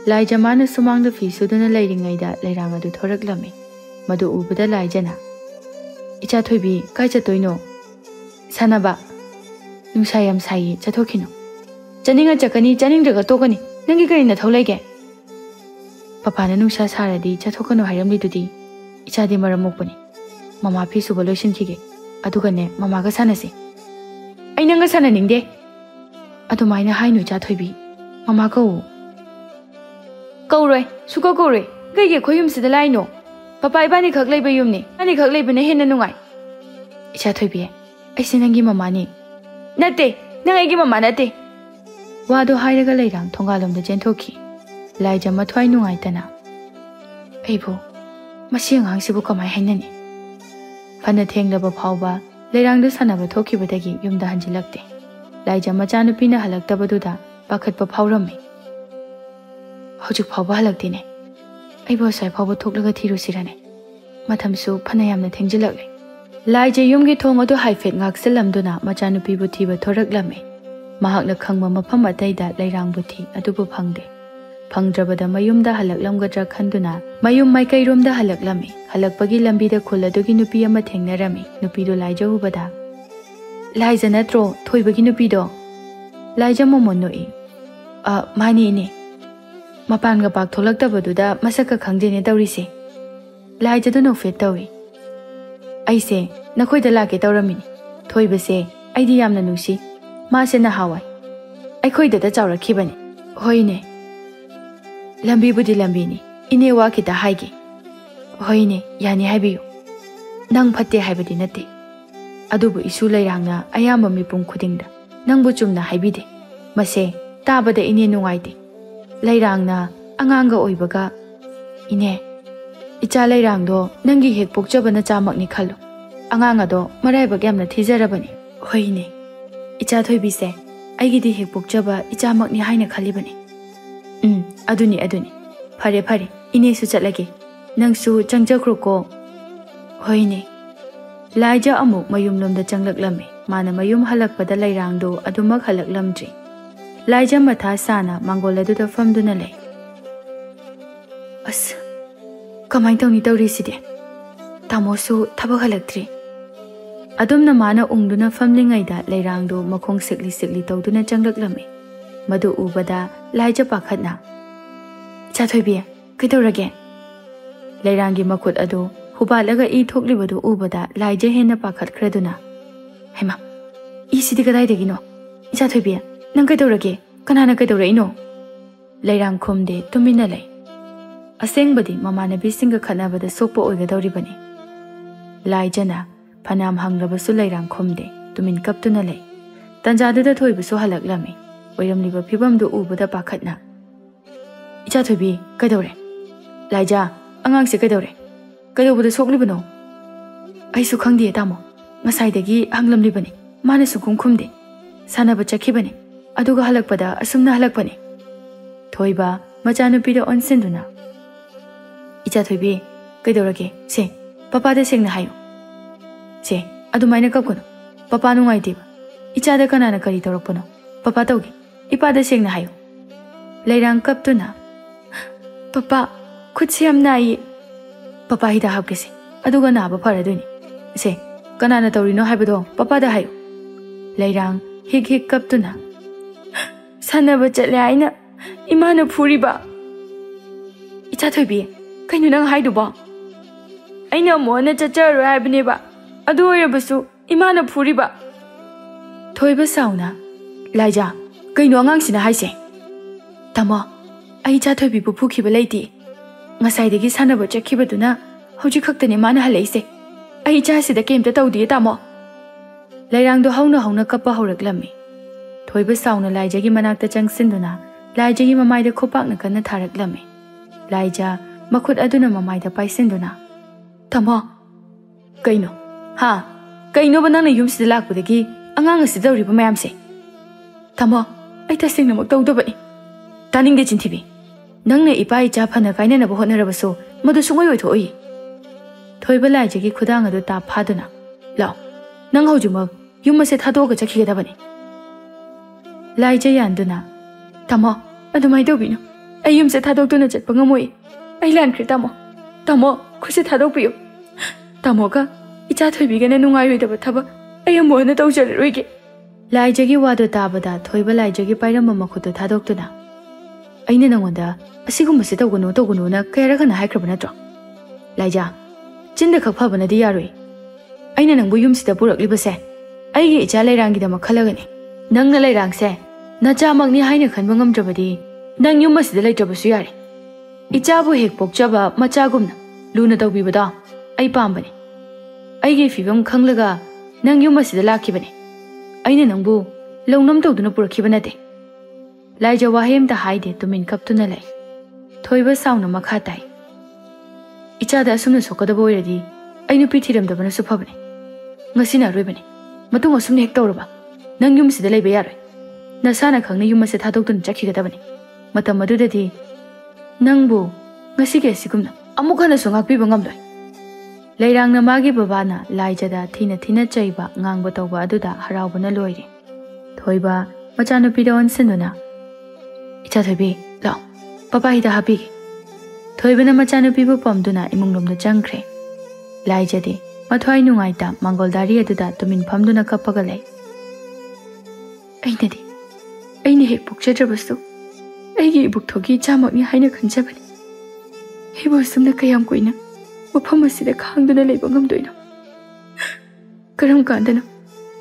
Laija mana sumangda fi suduna lairingaida lairanga du thoraklame. Madu ubada laijana. Icha thoibi kai chatoino. Sanaba. Nungsa yam sayi chathokino. Chaninga chakani chaningdraga tokani. Nangi karina thaulege. Papa na nungsa saradi chathokano hairamlidudi. Ichadi maramokpani. Mama phi suba loisinkhige. Adugane mama ga sanase. Ai nanga sananingde. Adumaina hainu cha thoibi. Mama kau. Kauroi, suka kauroi. Kaige khoyumsida laino. Papa ibani khak leiba yumni. Ani khak leiba ne henna nungai. Icha thoibi. Aise nangi mamani. Nate, nang aigi mama nate. Wado hairaga lairang thongalomda jenthoki. Laija mathwai nungaitana. Aibu, masi angangsibu kamai hainani. Fana thenglaba phawba lairangdu sanaba thokibadagi yumda hanjilakte. Laija machanupina halaktabaduda pakhatpa phawrami. Hojik phawba halaktene. Aibu sai phawba thoklaga thirusirane. Mathamsu fana yamna thengjilakle. Laija yumgi thong adu haifet ngaksalamduna machanupibu thiba thoraklame. Mahakna khangma mafam ataida lairang buthi adubu phangde. Phangdrabada mayumda halaklamgadra khanduna mayum maikairomda halaklame. Halakpagi lambida khuladugi nupi ama thengnarami. Nupido laija hubada. Laija natro thoibagi nupido. Laija momonoi. Mani ne. Mapanga pak tholaktabaduda masaka khangdene tawrise. Laija do nofet tawi. Aise nakhoida lake tawramini. Thoibase aidi yamna nusi. Mase na hawai. Aikhoida da chawrakhibani. Hoine. ꯂꯝꯕꯤꯕꯨꯗꯤ ꯂꯝꯕꯤꯅꯤ ꯏꯅꯦ ꯋꯥ ꯈꯤꯇ ꯍꯥꯏꯒꯦ ꯍꯣꯏꯅꯦ ꯌꯥꯅꯤ ꯍꯥꯏꯕꯤꯌꯨ ꯅꯪ ꯐꯠꯇꯦ ꯍꯥꯏꯕꯗꯤ ꯅꯠꯇꯦ ꯑꯗꯨꯕꯨ ꯏꯁꯨ ꯂꯩꯔꯥꯡꯅ ꯑꯌꯥꯝꯕ ꯃꯤꯄꯨꯝ ꯈꯨꯗꯤꯡꯗ ꯅꯪꯕꯨ ꯆꯨꯝꯅ ꯍꯥꯏꯕꯤꯗꯦ ꯃꯁꯦ ꯇꯥꯕꯗ ꯏꯅꯦ ꯅꯨꯡꯉꯥꯏꯇꯦ ꯂꯩꯔꯥꯡꯅ ꯑꯉꯥꯡꯒ ꯑꯣꯏꯕꯒ ꯏꯅꯦ ꯏꯆꯥ ꯂꯩꯔꯥꯡꯗꯣ ꯅꯪꯒꯤ ꯍꯦꯛ ꯄꯣꯛꯆꯕ ꯅꯆꯥꯃꯛꯅꯤ ꯈꯜꯂꯨ ꯑꯉꯥꯡ ꯑꯗꯣ ꯃꯔꯥꯏꯕꯛ ꯌꯥꯝꯅ ꯊꯤꯖꯔꯕꯅꯤ ꯍꯣꯏ ꯏꯅꯦ ꯏꯆꯥ ꯊꯣꯏꯕꯤꯁꯦ ꯑꯩꯒꯤꯗꯤ ꯍꯦꯛ ꯄꯣꯛꯆꯕ ꯏꯆꯥꯃꯛꯅꯤ ꯍꯥꯏꯅ ꯈꯜꯂꯤꯕꯅꯤ ꯑꯗꯨꯅꯤ ꯐꯔꯦ ꯐꯔꯦ ꯏꯅꯦꯁꯨ ꯆꯠꯂꯒꯦ ꯅꯪꯁꯨ ꯆꯪꯖꯈ꯭ꯔꯣꯀꯣ ꯍꯣꯏꯅꯦ ꯂꯥꯏꯖ ꯑꯃꯨꯛ ꯃꯌꯨꯝꯂꯣꯝꯗ ꯆꯪꯂꯛꯂꯝꯃꯤ ꯃꯥꯅ ꯃꯌꯨꯝ ꯍꯜꯂꯛꯄꯗ ꯂꯩꯔꯥꯡꯗꯣ ꯑꯗꯨꯃꯛ ꯍꯜꯂꯛꯂꯝꯗ꯭ꯔꯤ ꯂꯥꯏꯖ ꯃꯊꯥ ꯁꯥꯅ ꯃꯥꯡꯒꯣꯜ ꯑꯗꯨꯗ ꯐꯝꯗꯨꯅ ꯂꯩ ꯑꯁ ꯀꯃꯥꯏꯅ ꯇꯧꯅꯤ ꯇꯧꯔꯤꯁꯤꯗꯤ ꯇꯥꯃꯣꯁꯨ ꯊꯕꯛ ꯍꯜꯂꯛꯇ꯭ꯔꯤ ꯑꯗꯨꯝꯅ ꯃꯥꯅ ꯎꯪꯗꯨꯅ ꯐꯝꯂꯤꯉꯩꯗ ꯂꯩꯔꯥꯡꯗꯣ ꯃꯈꯣꯡ ꯁꯤꯛꯂꯤ ꯇꯧꯗꯨꯅ ꯆꯪꯂꯛꯂꯝꯃꯤ ꯃꯗꯨ ꯎꯕꯗ ꯂꯥꯏꯖ ꯄꯥꯈꯠꯅ ꯏꯆꯥ ꯊꯣꯏꯕꯤ ꯀꯩꯗꯧꯔꯒꯦ ꯂꯩꯔꯥꯡꯒꯤ ꯃꯈꯨꯠ ꯑꯗꯨ ꯍꯨꯕꯥꯠꯂꯒ ꯏ ꯊꯣꯛꯂꯤꯕꯗꯨ ꯎꯕꯗ ꯂꯥꯏꯖ ꯍꯦꯟꯅ ꯄꯥꯈꯠꯈ꯭ꯔꯗꯨꯅ ꯍꯩꯃꯥ ꯏꯁꯤꯗꯤ ꯀꯗꯥꯏꯗꯒꯤꯅꯣ ꯏꯆꯥ ꯊꯣꯏꯕꯤ ꯅꯪ ꯀꯩꯗꯧꯔꯒꯦ ꯀꯅꯥꯅ ꯀꯩꯗꯧꯔꯛꯏꯅꯣ ꯂꯩꯔꯥꯡ ꯈꯨꯝꯗꯦ ꯇꯨꯃꯤꯟꯅ ꯂꯩ ꯑꯁꯦꯡꯕꯗꯤ ꯃꯃꯥꯟꯅꯕꯤꯁꯤꯡꯒ ꯈꯠꯅꯕꯗ ꯁꯣꯛꯄ ꯑꯣꯏꯒꯗꯧꯔꯤꯕꯅꯤ ꯂꯥꯏꯖꯅ ꯐꯅꯌꯥꯝ ꯍꯪꯂꯕꯁꯨ ꯂꯩꯔꯥꯡ ꯈꯨꯝꯗꯦ ꯇꯨꯃꯤꯟ ꯀꯞꯇꯨꯅ ꯂꯩ ꯇꯟꯖꯥꯗꯨꯗ ꯊꯣꯏꯕꯁꯨ ꯍꯜꯂꯛꯂꯝꯃꯤ ꯑꯣꯏꯔꯝꯂꯤꯕ ꯐꯤꯕꯝꯗꯨ ꯎꯕꯗ ꯄꯥꯈꯠꯅ ꯏꯆꯥ ꯊꯣꯏꯕꯤ ꯀꯩꯗꯧꯔꯦ ꯂꯥꯏꯖ ꯑꯉꯥꯡꯁꯦ ꯀꯩꯗꯧꯕꯗ ꯁꯣꯛꯂꯤꯕꯅꯣ ꯑꯩꯁꯨ ꯈꯪꯗꯦ ꯇꯥꯃꯣ ꯉꯁꯥꯏꯗꯒꯤ ꯍꯪꯂꯝꯂꯤꯕꯅꯤ ꯃꯥꯅ ꯁꯨꯡꯈꯨꯝ ꯈꯨꯝꯗꯦ ꯁꯥꯟꯅꯕ ꯆꯠꯈꯤꯕꯅꯤ ꯑꯗꯨꯒ ꯍꯜꯂꯛꯄꯗ ꯑꯁꯨꯝꯅ ꯍꯜꯂꯛꯄꯅꯤ ꯊꯣꯏꯕ ꯃꯆꯥꯅꯨꯄꯤꯗ ꯑꯣꯟꯁꯤꯟꯗꯨꯅ ꯏꯆꯥ ꯊꯣꯏꯕꯤ ꯀꯩꯗꯧꯔꯒꯦ ꯁꯦ ꯄꯄꯥꯗ ꯁꯦꯡꯅ ꯍꯥꯏꯌꯨ ꯁꯦ ꯑꯗꯨꯃꯥꯏꯅ ꯀꯞꯀꯅꯨ ꯄꯄꯥ ꯅꯨꯡꯉꯥꯏꯇꯦꯕ ꯏꯆꯥꯗ ꯀꯅꯥꯅ ꯀꯔꯤ ꯇꯧꯔꯛꯄꯅꯣ ꯄꯄꯥ ꯇꯧꯒꯦ ꯏꯄꯥꯗ ꯁꯦꯡꯅ ꯍꯥꯏꯌꯨ ꯂꯩꯔꯥꯡ ꯀꯞꯇꯨꯅ ꯄꯄꯥ ꯈꯨꯠꯁꯦ ꯌꯥꯝ ꯅꯥꯏꯌꯦ ꯄꯄꯥ ꯍꯤꯗꯥꯛ ꯍꯥꯞꯀꯦꯁꯦ ꯑꯗꯨꯒ ꯅꯥꯕ ꯐꯔꯗꯣꯏꯅꯤ ꯁꯦ ꯀꯅꯥꯅ ꯇꯧꯔꯤꯅꯣ ꯍꯥꯏꯕꯗꯣ ꯄꯄꯥꯗ ꯍꯥꯏꯌꯨ ꯂꯩꯔꯥꯡ ꯍꯤꯛ ꯀꯞꯇꯨꯅ ꯁꯥꯟꯅꯕ ꯆꯠꯂꯦ ꯍꯥꯏꯅ ꯏꯃꯥꯅ ꯐꯨꯔꯤꯕ ꯏꯆꯥ ꯊꯣꯏꯕꯤ ꯀꯩꯅꯣ ꯅꯪ ꯍꯥꯏꯗꯨꯕꯣ ꯑꯩꯅ ꯑꯃꯨꯛ ꯍꯟꯅ ꯆꯠꯆꯔꯔꯣꯏ ꯍꯥꯏꯕꯅꯦꯕ ꯑꯗꯨ ꯑꯣꯏꯔꯕꯁꯨ ꯏꯃꯥꯅ ꯐꯨꯔꯤꯕ ꯊꯣꯏꯕ ꯁꯥꯎꯅ ꯂꯥꯏꯖ ꯀꯩꯅꯣ ꯑꯉꯥꯡꯁꯤꯅ ꯍꯥꯏꯁꯦ ꯇꯥꯃꯣ ꯑꯩ ꯏꯆꯥ ꯊꯣꯏꯕꯤꯕꯨ ꯐꯨꯈꯤꯕ ꯂꯩꯇꯦ ꯉꯁꯥꯏꯗꯒꯤ ꯁꯥꯟꯅꯕ ꯆꯠꯈꯤꯕꯗꯨꯅ ꯍꯧꯖꯤꯛ ꯈꯛꯇꯅꯤ ꯃꯥꯅ ꯍꯜꯂꯛꯏꯁꯦ ꯑꯩ ꯏꯆꯥꯁꯤꯗ ꯀꯩꯝꯇ ꯇꯧꯗꯦ ꯇꯥꯃꯣ ꯂꯩꯔꯥꯡꯗꯣ ꯍꯧꯅ ꯀꯞꯄ ꯍꯧꯔꯛꯂꯝꯃꯤ ꯊꯣꯏꯕ ꯁꯥꯎꯅ ꯂꯥꯏꯖꯒꯤ ꯃꯅꯥꯛꯇ ꯆꯪꯁꯤꯟꯗꯨꯅ ꯂꯥꯏꯖꯒꯤ ꯃꯃꯥꯏꯗ ꯈꯨꯄꯥꯛꯅ ꯀꯟꯅ ꯊꯥꯔꯛꯂꯝꯃꯤ ꯂꯥꯏꯖ ꯃꯈꯨꯠ ꯑꯗꯨꯅ ꯃꯃꯥꯏꯗ ꯄꯥꯏꯁꯤꯟꯗꯨꯅ ꯇꯥꯃꯣ ꯀꯩꯅꯣ ꯀꯩꯅꯣꯕ ꯅꯪꯅ ꯌꯨꯝꯁꯤꯗ ꯂꯥꯛꯄꯗꯒꯤ ꯑꯉꯥꯡ ꯑꯁꯤ ꯇꯧꯔꯤꯕ ꯃꯌꯥꯝꯁꯦ ꯇꯥꯃꯣ ꯑꯩ ꯇꯁꯦꯡꯅꯃꯛ ꯇꯧꯗꯕꯅꯤ ꯇꯥꯅꯤꯡꯗꯦ ꯆꯤꯟꯊꯤꯕꯤ ꯅꯪꯅ ꯏꯄꯥ ꯏꯆꯥ ꯐꯅ ꯀꯥꯏꯅꯅꯕ ꯍꯣꯠꯅꯔꯕꯁꯨ ꯃꯗꯨ ꯁꯨꯡꯑꯣꯏ ꯑꯣꯏꯊꯣꯛꯑꯣꯏ ꯊꯣꯏꯕ ꯂꯥꯏꯖꯒꯤ ꯈꯨꯗꯥꯡ ꯑꯗꯨ ꯇꯥꯞ ꯐꯥꯗꯨꯅ ꯂꯥꯎ ꯅꯪ ꯍꯧꯖꯤꯛꯃꯛ ꯌꯨꯝ ꯑꯁꯦ ꯊꯥꯗꯣꯛꯑꯒ ꯆꯠꯈꯤꯒꯗꯕꯅꯤ ꯂꯥꯏꯖ ꯌꯥꯟꯗꯨꯅ ꯇꯥꯃꯣ ꯑꯗꯨꯃꯥꯏꯅ ꯇꯧꯕꯤꯅꯨ ꯑꯩ ꯌꯨꯝꯁꯦ ꯊꯥꯗꯣꯛꯇꯨꯅ ꯆꯠꯄ ꯉꯝꯃꯣꯏ ꯑꯩ ꯂꯥꯟꯈ꯭ꯔꯦ ꯇꯥꯃꯣ ꯈꯨꯠꯁꯦ ꯊꯥꯗꯣꯛꯄꯤꯌꯨ ꯇꯥꯃꯣꯒ ꯏꯆꯥ ꯊꯣꯏꯕꯤꯒꯅ ꯅꯨꯡꯉꯥꯏꯔꯣꯏꯗꯕ ꯊꯕꯛ ꯑꯩ ꯑꯃꯨꯛ ꯍꯟꯅ ꯇꯧꯖꯔꯔꯣꯏꯒꯦ ꯂꯥꯏꯖꯒꯤ ꯋꯥꯗꯨ ꯇꯥꯕꯗ ꯊꯣꯏꯕ ꯂꯥꯏꯖꯒꯤ ꯄꯥꯏꯔꯝꯕ ꯃꯈꯨꯠꯇꯨ ꯊꯥꯗꯣꯛꯇꯨꯅ ꯑꯩꯅ ꯅꯪꯉꯣꯟꯗ ꯑꯁꯤꯒꯨꯝꯕꯁꯦ ꯇꯧꯒꯅꯨꯅ ꯀꯌꯥꯔꯛ ꯍꯟꯅ ꯍꯥꯏꯈ꯭ꯔꯕ ꯅꯠꯇ꯭ꯔꯣ ꯂꯥꯏꯖ ꯆꯤꯟꯗ ꯈꯛ ꯐꯕꯅꯗꯤ ꯌꯥꯔꯣꯏ ꯑꯩꯅ ꯅꯪꯕꯨ ꯌꯨꯝꯁꯤꯗ ꯄꯨꯔꯛꯂꯤꯕꯁꯦ ꯑꯩꯒꯤ ꯏꯆꯥ ꯂꯩꯔꯥꯡꯒꯤꯗꯃꯛ ꯈꯜꯂꯒꯅꯤ ꯅꯪꯅ ꯂꯩꯔꯥꯡꯁꯦ ꯅꯆꯥꯃꯛꯅꯤ ꯍꯥꯏꯅ ꯈꯟꯕ ꯉꯝꯗ꯭ꯔꯕꯗꯤ ꯅꯪ ꯌꯨꯝ ꯑꯁꯤꯗ ꯂꯩꯇ꯭ꯔꯕꯁꯨ ꯌꯥꯔꯦ ꯏꯆꯥꯕꯨ ꯍꯦꯛ ꯄꯣꯛꯆꯕ ꯃꯆꯥꯒꯨꯝꯅ ꯂꯨꯅ ꯇꯧꯕꯤꯕꯗꯣ ꯑꯩ ꯄꯥꯝꯕꯅꯤ ꯑꯩꯒꯤ ꯐꯤꯕꯝ ꯈꯪꯂꯒ ꯅꯪ ꯌꯨꯝ ꯑꯁꯤꯗ ꯂꯥꯛꯈꯤꯕꯅꯤ ꯑꯩꯅ ꯅꯪꯕු ꯂꯧꯅꯝ ꯇꯧꯗꯨꯅ ꯄꯨꯔꯛꯈꯤꯕ ꯅꯠꯇꯦ ꯂꯥꯏꯖ ꯋꯥꯍꯩ ꯑꯃꯇ ꯍꯥꯏꯗꯦ ꯇꯨꯃꯤꯟ ꯀꯞꯇꯨꯅ ꯂꯩ ꯊꯣꯏꯕ ꯁꯥꯎꯅ ꯃꯈꯥ ꯇꯥꯏ ꯏꯆꯥꯗ ꯑꯁꯨꯝꯅ ꯁꯣꯛꯀꯗꯕ ꯑꯣꯏꯔꯗꯤ ꯑꯩ ꯅꯨꯄꯤ ꯊꯤꯔꯝꯗꯕꯅꯁꯨ ꯐꯕꯅꯤ ꯉꯁꯤꯅ ꯑꯔꯣꯏꯕꯅꯤ ꯃꯇꯨꯡ ꯑꯁꯨꯝꯅ ꯍꯦꯛ ꯇꯧꯔꯕ ꯅꯪ ꯌꯨꯝꯁꯤꯗ ꯂꯩꯕ ꯌꯥꯔꯣꯏ ꯅꯁꯥꯅ ꯈꯪꯅ ꯌꯨꯝ ꯑꯁꯦ ꯊꯥꯗꯣꯛꯇꯨꯅ ꯆꯠꯈꯤꯒꯗꯕꯅꯤ ꯃꯇꯝ ꯑꯗꯨꯗꯗꯤ ꯅꯪꯕꯨ ꯉꯁꯤꯒꯤ ꯑꯁꯤꯒꯨꯝꯅ ꯑꯃꯨꯛ ꯍꯟꯅꯁꯨ ꯉꯥꯛꯄꯤꯕ ꯉꯝꯂꯣꯏ ꯂꯩꯔꯥꯡꯅ ꯃꯥꯒꯤ ꯕꯕꯥꯅ ꯂꯥꯏꯖꯗ ꯊꯤꯅ ꯆꯩꯕ ꯉꯥꯡꯕ ꯇꯧꯕ ꯑꯗꯨꯗ ꯍꯔꯥꯎꯕꯅ ꯂꯣꯏꯔꯦ ꯊꯣꯏꯕ ꯃꯆꯥꯅꯨꯄꯤꯗ ꯑꯣꯟꯁꯤꯟꯗꯨꯅ ꯏꯆꯥ ꯊꯣꯏꯕꯤ ꯂꯥꯎ ꯄꯄꯥ ꯍꯤꯗꯥꯛ ꯍꯥꯞꯄꯤꯒꯦ ꯊꯣꯏꯕꯅ ꯃꯆꯥꯅꯨꯄꯤꯕꯨ ꯄꯝꯗꯨꯅ ꯏꯃꯨꯡꯂꯣꯝꯗ ꯆꯪꯈ꯭ꯔꯦ ꯂꯥꯏꯖꯗꯤ ꯃꯊ꯭ꯋꯥꯏ ꯅꯨꯡꯉꯥꯏꯇ ꯃꯥꯡꯒꯣꯜꯗꯥꯔꯤ ꯑꯗꯨꯗ ꯇꯨꯃꯤꯟ ꯐꯝꯗꯨꯅ ꯀꯞꯄꯒ ꯂꯩ ꯑꯩꯅ ꯍꯦꯛ ꯄꯣꯛꯆꯗ꯭ꯔꯕꯁꯨ ꯑꯩꯒꯤ ꯏꯕꯨꯛꯊꯣꯛꯒꯤ ꯏꯆꯥꯃꯛꯅꯤ ꯍꯥꯏꯅ ꯈꯟꯖꯕꯅꯤ ꯑꯩꯕꯨ ꯑꯁꯨꯝꯅ ꯀꯌꯥꯝ ꯀꯨꯏꯅ ꯃꯐꯝ ꯑꯁꯤꯗ ꯈꯥꯡꯗꯨꯅ ꯂꯩꯕ ꯉꯝꯗꯣꯏꯅꯣ ꯀꯔꯝ ꯀꯥꯟꯗꯅꯣ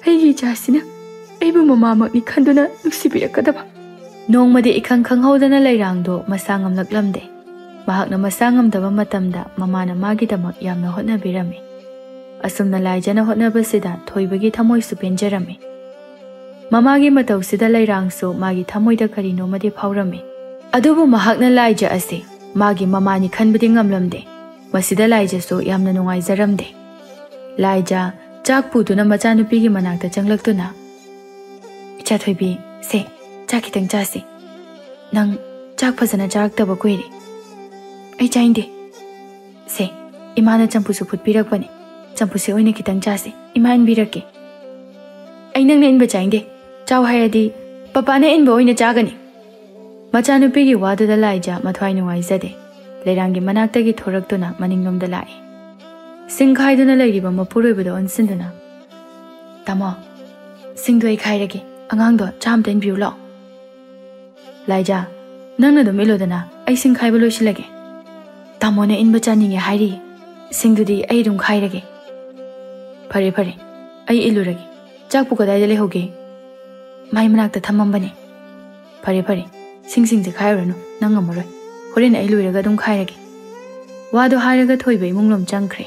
ꯑꯩꯒꯤ ꯏꯆꯥꯁꯤꯅ ꯑꯩꯕꯨ ꯃꯃꯥꯃꯛꯅꯤ ꯈꯟꯗꯨꯅ ꯅꯨꯡꯁꯤꯕꯤꯔꯛꯀꯗꯕ Nongmadi ikhang khanghaudana leirangdo masa ngamlaklamde. Mahakna masa ngamdaba matamda mamana magidamak yamna hotnabirami. Asumna laijana hotnabasida thoibagi thamoisu penjarami. Mamagi matawsida leirangso magi thamoida karino madi phawrami. Adubu mahakna laija ase magi mamani khanbadi ngamlamde. Masida laija so yamna nungaijaramde. Laija chak puduna machanupigi manakta changlaktuna. Icha thoibi se chak kitang chasi. Nang chak phajana charaktaba kuiri. Ai chainde. Se imana champusu phutpirakpani. Champuse oina kitang chasi. Ima inbirake. Ai nangna inba chainde. Chau hayadi papana inba oina chagani. Machanupigi waduda laija mathwai nungaijade. Leirangi manaktagi thoraktuna maninglomda lai. Singkhaiduna leiriba mapuroibada onsinduna. Tamo, singdo ai khairagi angangdo chamta inbiu lo. Laija, nangna dum ilodana ai singkhaiba loisilage. Tamo na inba chaninge hairi. Singdudi ai dum khairage. Phare phare, ai ilurage. Chakpu kadaida lehoge. Mai manakta thamambane. Phare phare, singje khairano nangamoroi. Horen ai luiraga dum khairage. Wado hairaga thoiba imunglom changkhre.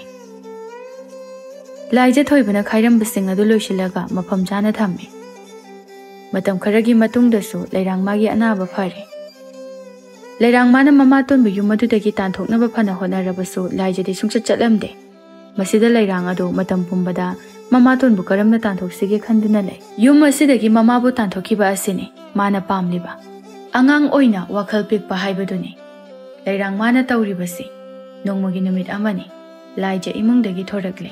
Laija thoibana khairambasing adu loisilaga mafam chana thamme. Matam kharagi matungdasu leirang magi anaba phare. Leirang mana mama tonbu yumadudagi tanthoknaba phana honarabasu laijadi sungchat chatlamde. Masida leirang adu matam pumbada mama tonbu karamna tanthoksige khanduna lei. Yum asidagi mama bu tanthokiba asine mana pamliba. Angang oina wakhal pikpa haibaduni. Leirang mana tauribasi nongmagi numit amani laija imungdagi thorakle.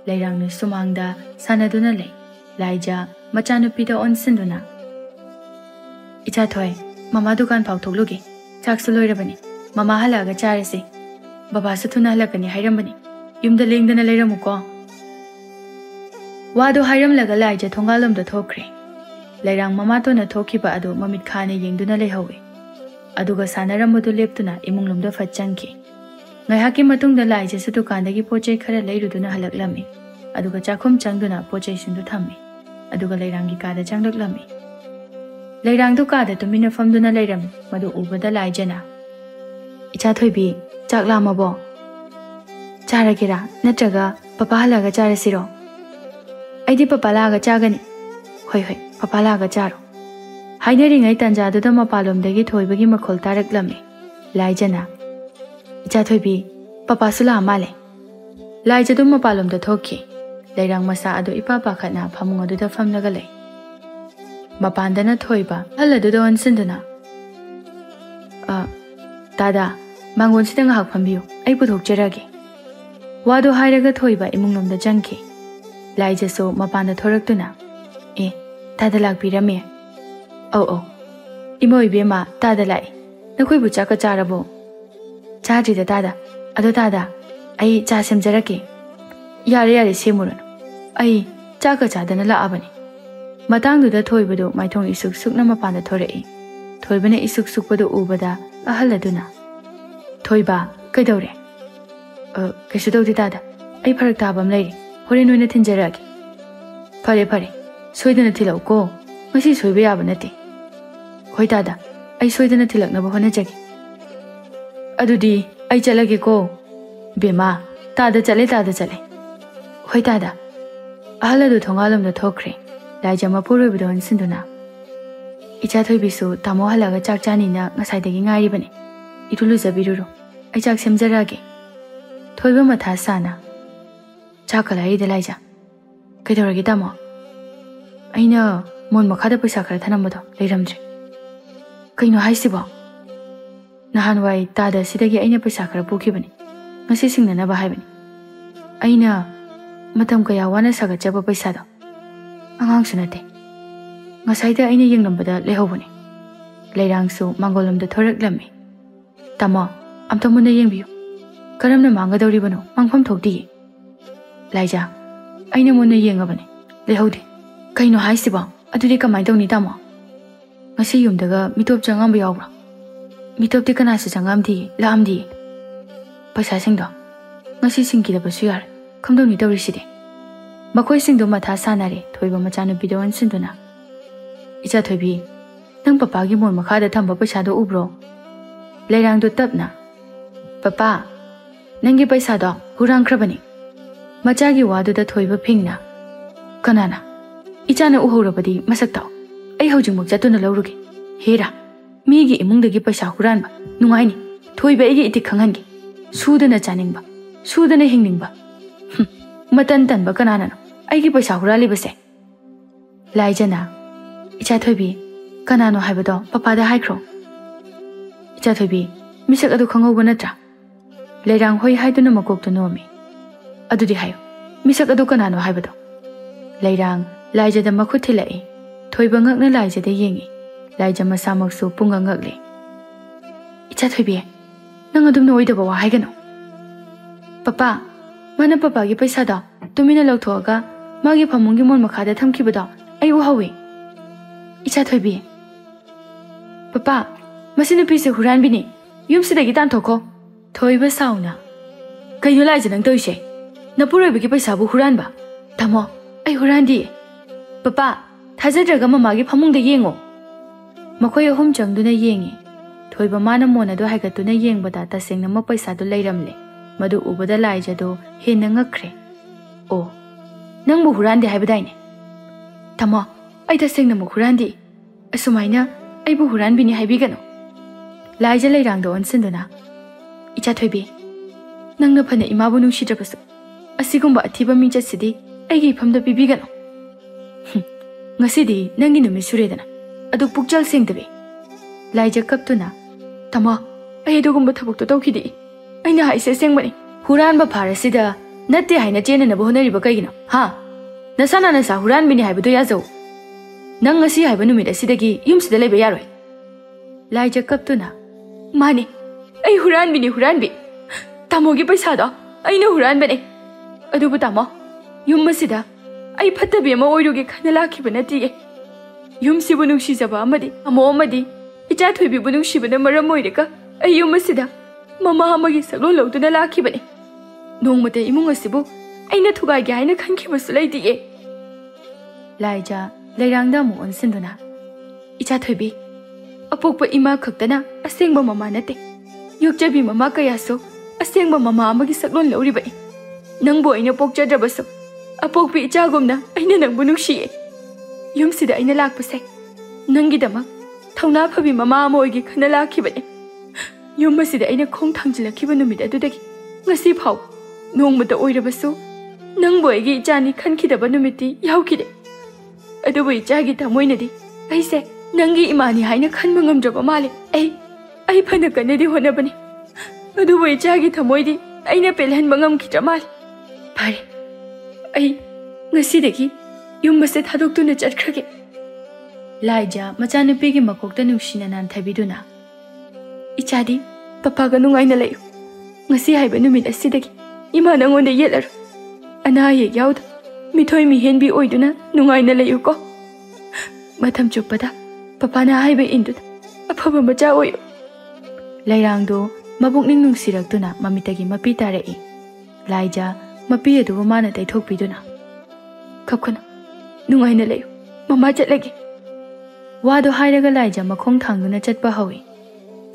Leirangna sumangda sanaduna lei. Laija machanupida onsinduna. Icha thoi mama dukan phau thoklugi. Chaksu loirabani. Mama halaga charese. Baba su thuna halakani hairambani. Yumda lengdana leiramuko. Wado hairamlaga laija thongalomda thokre. Leirang mama tona thokiba adu mamit khane yengduna leihawe. Aduga sanaramadu leptuna imunglomda fatchangki. Ngaihaki matungda laija su dukandagi pochai khara leiruduna halaklami. Aduga chakhum changduna pochai sindu thammi. Aduga leirangi kada changlaklami. Leirang du kada tumina famduna leirami madu ubada laijana. Icha thoibi chaklamabo. Charagira natraga papa halaga charasiro. Aidi papa laga chagani. Hoi hoi papa laga charo. Hainaringai tanjaduda mapalomdagi thoibagi makhol taraklami. Laijana. Icha thoibi papa sula amale. Laijadu mapalomda thoki. Leirang masa adu ipa pakhatna phamungaduda famlaga lei. Mapandana thoiba haladuda onsinduna. Dada, mangon sida ngahak phambiyo. Ai puthokjarage. Wado hairaga thoiba imunglomda jangki. Laija so mapanda thoraktuna. Dada lakpirame. Oh. Imoi bema dada lai. Nakoi bu chaka charabo. Chadrida dada. Ado dada. Ai cha semjarake. Yare semurano. Ai chaka chadana laabani. Matangduda thoibadu maithong isuk sukna mapanda thorei. Thoibana isuk sukpadu ubada ahaladuna. Thoiba kaidore. Kaisu tawdi dada. Ai pharak tabam leiri. Horen oina thinjarage. Phare. Soidana thilau ko. Ngasi soiba yaba nate. Hoi dada. Ai soidana thilaknaba honajage. Adudi ai chalage ko. Bema tada chale. Hoi dada. Ahaladu thongalomda thokre. Laija mapuroibada onsinduna. Icha thoibisu tamo halaga chak chanina ngasaidagi ngairibani. Irulu zabiruru. Ai chak semjarage. Thoiba matha sana. Chakalai laija. Kaidoragi tamo. Aina mon makhada paisa khara thanambado leiramdre. Kaino haisibo. Nahanwai tada sidagi aina paisa khara pukhibani. Ngasi singnanaba haibani. Aina matam kaya wana sagachaba paisado. Angang sunate. Ngasaida aina yenglambada lehobani. Leirangsu mangolomda thoraklami. Tamo amta muna yengbiyo. Karamna mangadoribano mangpham thokdi. Laija aina muna yengabani. Lehodi. Kaino haisibo. Adudi kamai dawni tamo. Ngasi yumdaga mitop changamba yawbra. Mitop di kanasa changamdi laamdi. Paisa singdo. Ngasi singkida basu yar. Kamdawni dawriside. Makoi singdo matha sanare thoiba machanupida onsinduna. Icha thoibi nang ꯅꯪ ꯄꯄꯥꯒꯤ ꯃꯣꯟ ꯃꯈꯥꯗ ꯊꯝꯕ ꯄꯩꯁꯥꯗꯣ ꯎꯕ꯭ꯔꯣ? ꯂꯩꯔꯥꯡꯗꯣ ꯇꯞꯅ, papa, ꯅꯪꯒꯤ ꯄꯩꯁꯥꯗꯣ ꯍꯨꯔꯥꯟꯈ꯭ꯔꯕꯅꯤ꯫ ꯃꯆꯥꯒꯤ ꯋꯥꯗꯨꯗ ꯊꯣꯏꯕ ꯐꯤꯡꯅ, ꯀꯅꯥꯅ? 이자는 우호러버디 마삭다오. ꯑꯩ ꯍꯧꯖꯤꯛꯃꯛ ꯆꯠꯇꯨꯅ ꯂꯧꯔꯨꯒꯦ. ꯍꯦꯔꯥ, ꯃꯤꯒꯤ ꯏꯃꯨꯡꯗꯒꯤ ꯄꯩꯁꯥ ꯍꯨꯔꯥꯟꯕ ꯅꯨꯡꯉꯥꯏꯅꯤ. ꯊꯣꯏꯕ ꯑꯩꯒꯤ ꯏꯇꯤꯛ ꯈꯪꯍꯟꯒꯦ. ꯁꯨꯗꯅ ꯆꯥꯅꯤꯡꯕ, ꯁꯨꯗꯅ ꯍꯤꯡꯅꯤꯡꯕ. ꯃꯇꯟ ꯇꯟꯕ ꯀꯅꯥꯅꯅꯣ ꯑꯩꯒꯤ ꯄꯩꯁꯥ ꯍꯨꯔꯥꯜꯂꯤꯕꯁꯦ? ꯂꯥꯏꯖꯅ, 이자 ꯊꯣꯏꯕꯤ, ꯀꯅꯥꯅꯣ ꯍꯥꯏꯕꯗꯣ ꯄꯄꯥꯗ ꯍꯥꯏꯈ꯭ꯔꯣ. 이자 ꯊꯣꯏꯕꯤ, ꯃꯤꯁꯛ ꯑꯗꯨ ꯈꯪꯍꯧꯕ ꯅꯠꯇ꯭ꯔꯥ? ꯂꯩꯔꯥꯡ ꯍꯣꯏ ꯍꯥꯏꯗꯨꯅ ꯃꯀꯣꯛꯇꯨ ꯅꯣꯝꯃꯤ. ꯑꯗꯨꯗꯤ ꯍꯥꯏꯌꯣ, ಮಿಸꯛ ꯑꯗꯨ ꯀꯅꯥꯅꯣ ꯍꯥꯏꯕꯗꯣ? ꯂꯩꯔꯥꯡ ꯂꯥꯏꯖꯗ ꯃꯈꯨꯠ ꯊꯤꯜꯂꯛꯏ. ꯊꯣꯏꯕ ꯉꯛꯅ ꯂꯥꯏꯖꯗ ꯌꯦꯡꯉꯤ. ꯂꯥꯏꯖ ꯃꯁꯥꯃꯛꯁꯨ ꯄꯨꯡꯉ ꯉꯛꯂꯤ. 이자 ꯊꯣꯏꯕꯤ, ꯅꯪ ꯑꯗꯨꯝꯅ ꯑꯣꯏꯗꯕ ꯋꯥ ꯍꯥꯏꯒꯅꯨ. ꯄꯄꯥ, ꯃꯥꯅ ꯄꯄꯥꯒꯤ ꯄꯩꯁꯥꯗꯣ ꯇꯨꯃꯤꯟꯅ ꯂꯧꯊꯣꯛꯑꯒ ꯃꯥꯒꯤ ꯐꯃꯨꯡꯒꯤ ꯃꯣꯟ ꯃꯈꯥꯗ ꯊꯝꯈꯤꯕꯗꯣ ꯑꯩ ꯎꯍꯧꯏ. 이자 ꯊꯣꯏꯕꯤ, ꯄꯄꯥ, ꯃꯁꯤ ꯅꯨꯄꯤꯁꯦ ꯍꯨꯔꯥꯟꯕꯤꯅꯤ. ꯌꯨꯝꯁꯤꯗꯒꯤ ꯇꯥꯟꯊꯣꯛꯈꯣ. ꯊꯣꯏꯕ ꯁꯥꯎꯅ, ꯀꯩꯅꯣ ꯂꯥꯏꯖ ꯅꯪ ꯇꯧꯏꯁꯦ? ꯅꯄꯨꯔꯣꯏꯕꯒꯤ ꯄꯩꯁꯥꯕꯨ ꯍꯨꯔꯥꯟꯕ? ꯇꯥꯃꯣ, ꯑꯩ ꯍꯨꯔꯥꯟꯗꯤꯌꯦ. ꯄꯄꯥ, ꯊꯥꯖꯗ꯭ꯔꯒ ꯃꯃꯥꯒꯤ ꯐꯃꯨꯡꯗ ꯌꯦꯡꯉꯣ. ꯃꯈꯣꯏ ꯑꯍꯨꯝ ꯆꯪꯗꯨꯅ ꯌꯦꯡꯉꯤ. ꯊꯣꯏꯕ ꯃꯥꯅ ꯃꯣꯟ ꯑꯗꯨ ꯍꯥꯏꯒꯠꯇꯨꯅ ꯌꯦꯡꯕꯗ ꯇꯁꯦꯡꯅꯃꯛ ꯄꯩꯁꯥꯗꯨ ꯂꯩꯔꯝꯂꯦ. ꯃꯗꯨ ꯎꯕꯗ ꯂꯥꯏꯖꯗꯨ ꯍꯦꯟꯅ ꯉꯛꯈ꯭ꯔꯦ. ꯑꯣ, ꯅꯪꯕꯨ ꯍꯨꯔꯥꯟꯗꯦ ꯍꯥꯏꯕꯗꯥꯏꯅꯦ? ꯇꯥꯃꯣ, ꯑꯩ ꯇꯁꯦꯡꯅꯃꯛ ꯍꯨꯔꯥꯟꯗꯦ. ꯑꯁꯨꯃꯥꯏꯅ ꯑꯩꯕꯨ ꯍꯨꯔꯥꯟꯕꯤꯅꯤ ꯍꯥꯏꯕꯤꯒꯅꯨ. ꯂꯥꯏꯖ ꯂꯩꯔꯥꯡꯗ ꯑꯣꯟꯁꯤꯟꯗꯨꯅ, 이자 ꯊꯣꯏꯕꯤ, ꯅꯪꯅ ꯐꯅ ꯏꯃꯥꯕꯨ ꯅꯨꯡꯁꯤꯗ꯭ꯔꯕꯁꯨ ꯑꯁꯤꯒꯨꯝꯕ ꯑꯊꯤꯕ ꯃꯤꯡꯆꯠꯁꯤꯗꯤ ꯑꯩꯒꯤ ꯏꯐꯝꯗ ꯄꯤꯕꯤꯒꯅꯨ. ꯉꯁꯤꯗꯤ ꯅꯪꯒꯤ ꯅꯨꯃꯤꯠ ꯁꯨꯔꯦꯗꯅ, ꯑꯗꯨ ꯄꯨꯛꯆꯦꯜ ꯁꯦꯡꯗꯕꯤ. ꯂꯥꯏꯖ ꯀꯞꯇꯨꯅ, ꯇꯥꯃꯣ, ꯑꯩ ꯑꯗꯨꯒꯨꯝꯕ ꯊꯕꯛꯇꯣ ꯇꯧꯈꯤꯗꯦ. ꯑꯩꯅ ꯍꯥꯏꯁꯦ ꯑꯁꯦꯡꯕꯅꯤ. ꯍꯨꯔꯥꯟꯕ ꯐꯥꯔꯁꯤꯗ ꯅꯠꯇꯦ ꯍꯥꯏꯅ ꯆꯦꯟꯅꯅꯕ ꯍꯣꯠꯅꯔꯤꯕ ꯀꯩꯒꯤꯅꯣ? ꯍꯥ? ꯅꯁꯥꯅ ꯅꯁꯥ ꯍꯨꯔꯥꯟꯕꯤꯅꯤ ꯍꯥꯏꯕꯗꯣ ꯌꯥꯖꯧ. ꯅꯪ ꯉꯁꯤ ꯍꯥꯏꯕ ꯅꯨꯃꯤꯠ ꯑꯁꯤꯗꯒꯤ ꯌꯨꯝꯁꯤꯗ ꯂꯩꯕ ꯌꯥꯔꯣꯏ. ꯂꯥꯏꯖ ꯀꯞꯇꯨꯅ, ꯃꯥꯅꯤ, ꯑꯩ ꯍꯨꯔꯥꯟꯕꯤꯅꯤ, ꯍꯨꯔꯥꯟꯕꯤ. ꯇꯥꯃꯣꯒꯤ ꯄꯩꯁꯥꯗꯣ ꯑꯩꯅ ꯍꯨꯔꯥꯟꯕꯅꯤ. ꯑꯗꯨꯕꯨ ꯇꯥꯃꯣ, ꯌꯨꯝ ꯑꯁꯤꯗ ꯑꯩ ꯐꯠꯇꯕꯤ ꯑꯃ ꯑꯣꯏꯔꯨꯒꯦ ꯈꯟꯅ ꯂꯥꯛꯈꯤꯕ ꯅꯠꯇꯤꯌꯦ. ꯌꯨꯝꯁꯤꯕꯨ ꯅꯨꯡꯁꯤꯖꯕ ꯑꯃꯗꯤ ꯇꯥꯃꯣ ꯑꯃꯗꯤ 이자 ꯊꯣꯏꯕꯤꯕꯨ ꯅꯨꯡꯁꯤꯕꯅ ꯃꯔꯝ ꯑꯣꯏꯔꯒ ꯑꯩ ꯌꯨꯝ ꯑꯁꯤꯗ ꯃꯃꯥ ꯑꯃꯒꯤ ꯁꯛꯂꯣꯟ ꯂꯧꯗꯨꯅ ꯂꯥꯛꯈꯤꯕꯅꯤ. ꯅꯣꯡꯃꯇ ꯏꯃꯨꯡ ꯑꯁꯤꯕꯨ ꯑꯩꯅ ꯊꯨꯒꯥꯏꯒꯦ ꯍꯥꯏꯅ ꯈꯟꯈꯤꯕꯁꯨ ꯂꯩꯇꯤꯌꯦ. ꯂꯥꯏꯖ ꯂꯩꯔꯥꯡꯗ ꯑꯃꯨꯛ ꯑꯣꯟꯁꯤꯟꯗꯨꯅ, 이자 ꯊꯣꯏꯕꯤ, ꯑꯄꯣꯛꯄ ꯏꯃꯥ ꯈꯛꯇꯅ ꯑꯁꯦꯡꯕ ꯃꯃꯥ ꯅꯠꯇꯦ. ꯌꯣꯛꯆꯕꯤ ꯃꯃꯥ ꯀꯌꯥꯁꯨ ꯑꯁꯦꯡꯕ ꯃꯃꯥ ꯑꯃꯒꯤ ꯁꯛꯂꯣꯟ ꯂꯧꯔꯤꯕꯅꯤ. ꯅꯪꯕꯨ ꯑꯩꯅ ꯄꯣꯛꯆꯗ꯭ꯔꯕꯁꯨ ꯑꯄꯣꯛꯄꯤ ꯏꯆꯥꯒꯨꯝꯅ ꯑꯩꯅ ꯅꯪꯕꯨ ꯅꯨꯡꯁꯤꯌꯦ. ꯌꯨꯝꯁꯤꯗ ꯑꯩꯅ ꯂꯥꯛꯄꯁꯦ ꯅꯪꯒꯤꯗꯃꯛ ꯊꯧꯅꯥ ꯐꯕꯤ ꯃꯃꯥ ꯑꯃ ꯑꯣꯏꯒꯦ ꯈꯟꯅ ꯂꯥꯛꯈꯤꯕꯅꯤ. ꯌꯨꯝ ꯑꯁꯤꯗ ꯑꯩꯅ ꯈꯣꯡ ꯊꯥꯡꯖꯤꯜꯂꯛꯈꯤꯕ ꯅꯨꯃꯤꯠ ꯑꯗꯨꯗꯒꯤ ꯉꯁꯤ ꯐꯥꯎ ꯅꯣꯡꯃꯇ ꯑꯣꯏꯔꯕꯁꯨ ꯅꯪꯕꯨ ꯑꯩꯒꯤ ꯏꯆꯥꯅꯤ ꯈꯟꯈꯤꯗꯕ ꯅꯨꯃꯤꯠꯇꯤ ꯌꯥꯎꯈꯤꯗꯦ. ꯑꯗꯨꯕꯨ ꯏꯆꯥꯒꯤ ꯊꯃꯣꯏꯅꯗꯤ ꯑꯩꯁꯦ ꯅꯪꯒꯤ ꯏꯃꯥꯅꯤ ꯍꯥꯏꯅ ꯈꯟꯕ ꯉꯝꯗ꯭ꯔꯕ ꯃꯥꯜꯂꯦ. ꯑꯩ ꯐꯅ ꯀꯟꯅꯗꯤ ꯍꯣꯠꯅꯕꯅꯤ. ꯑꯗꯨꯕꯨ ꯏꯆꯥꯒꯤ ꯊꯃꯣꯏꯗꯤ ꯑꯩꯅ ꯄꯦꯜꯍꯟꯕ ꯉꯝꯈꯤꯗ꯭ꯔ ꯃꯥꯜꯂꯦ. ꯐꯔꯦ, ꯑꯩ ꯉꯁꯤꯗꯒꯤ ꯌꯨꯝ ꯑꯁꯦ ꯊꯥꯗꯣꯛꯇꯨꯅ ꯆꯠꯈ꯭ꯔꯒꯦ. ꯂꯥꯏꯖ ꯃꯆꯥꯅꯨꯄꯤꯒꯤ ꯃꯀꯣꯛꯇ ꯅꯨꯡꯁꯤꯅ ꯅꯥꯟꯊꯕꯤꯗꯨꯅ, ꯏꯆꯥꯗꯤ ꯄꯄꯥꯒ ꯅꯨꯡꯉꯥꯏꯅ ꯂꯩꯌꯨ. ꯉꯁꯤ ꯍꯥꯏꯕ ꯅꯨꯃꯤꯠ ꯑꯁꯤꯗꯒꯤ ꯏꯃꯥ ꯅꯪꯉꯣꯟꯗ ꯌꯦꯠꯂꯔꯣꯏ. ꯑꯅꯥ ꯑꯌꯦꯛ ꯌꯥꯎꯗ ꯃꯤꯊꯣꯏ ꯃꯤꯍꯦꯟꯕꯤ ꯑꯣꯏꯗꯨꯅ ꯅꯨꯡꯉꯥꯏꯅ ꯂꯩꯌꯨꯀꯣ. ꯃꯇꯝ ꯆꯨꯞꯄꯗ ꯄꯄꯥꯅ ꯍꯥꯏꯕ ꯏꯟꯗꯨꯅ ꯑꯐꯕ ꯃꯆꯥ ꯑꯣꯏꯌꯨ. ꯂꯩꯔꯥꯡꯗꯣ ꯃꯕꯨꯛꯅꯤꯡ ꯅꯨꯡꯁꯤꯔꯛꯇꯨꯅ ꯃꯃꯤꯠꯇꯒꯤ ꯃꯄꯤ ꯇꯥꯔꯛꯏ. ꯂꯥꯏꯖ ꯃꯄꯤ ꯑꯗꯨꯕꯨ ꯃꯥꯅ ꯇꯩꯊꯣꯛꯄꯤꯗꯨꯅ, ꯀꯞꯀꯅꯨ, ꯅꯨꯡꯉꯥꯏꯅ ꯂꯩꯌꯨ, ꯃꯃꯥ ꯆꯠꯂꯒꯦ. ꯋꯥꯗꯣ ꯍꯥꯏꯔꯒ ꯂꯥꯏꯖ ꯃꯈꯣꯡ ꯊꯥꯡꯗꯨꯅ ꯆꯠꯄ ꯍꯧꯏ.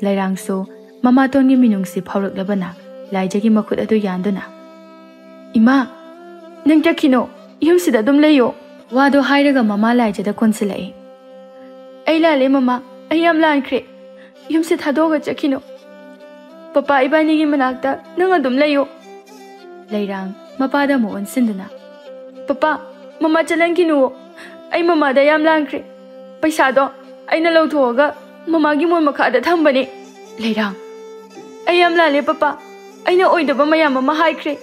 ꯂꯩꯔꯥꯡꯁꯨ ꯃꯃꯥꯇꯣꯟꯒꯤ ꯃꯤꯅꯨꯡꯁꯤ ꯐꯥꯎꯔꯛꯂꯕꯅ ꯂꯥꯏꯖꯒꯤ ꯃꯈꯨꯠ ꯑꯗꯨ ꯌꯥꯟꯗꯨꯅ, ꯏꯃꯥ, ꯅꯪ ꯆꯠꯈꯤꯅꯣ, ꯌꯨꯝꯁꯤꯗ ꯑꯗꯨꯝ ꯂꯩꯌꯣ. ꯋꯥꯗꯣ ꯍꯥꯏꯔꯒ ꯃꯃꯥ ꯂꯥꯏꯖꯗ ꯀꯣꯟꯁꯤꯜꯂꯛꯏ. ꯑꯩ ꯂꯥꯜꯂꯦ ꯃꯃꯥ, ꯑꯩ ꯌꯥꯝ ꯂꯥꯟꯈ꯭ꯔꯦ. ꯌꯨꯝꯁꯦ ꯊꯥꯗꯣꯛꯑꯒ ꯆꯠꯈꯤꯅꯣ. ꯄꯄꯥ ꯏꯕꯥꯅꯤꯒꯤ ꯃꯅꯥꯛꯇ ꯅꯪ ꯑꯗꯨꯝ ꯂꯩꯌꯣ. ꯂꯩꯔꯥꯡ ꯃꯄꯥꯗ ꯑꯃꯨꯛ ꯑꯣꯟꯁꯤꯟꯗꯨꯅ, ꯄꯄꯥ, ꯃꯃꯥ ꯆꯠꯍꯟꯈꯤꯅꯨꯋꯣ. ꯑꯩ ꯃꯃꯥꯗ ꯌꯥꯝ ꯂꯥꯟꯈ꯭ꯔꯦ. ꯄꯩꯁꯥꯗꯣ ꯑꯩꯅ ꯂꯧꯊꯣꯛꯑꯒ ꯃꯃꯥꯒꯤ ꯃꯣꯟ ꯃꯈꯥꯗ ꯊꯝꯕꯅꯤ. ꯂꯩꯔꯥꯡ, ꯑꯩ ꯌꯥꯝ ꯂꯥꯜꯂꯦ ꯄꯄꯥ. ꯑꯩꯅ ꯑꯣꯏꯗꯕ ꯃꯌꯥꯝ ꯑꯃ ꯍꯥꯏꯈ꯭ꯔꯦ.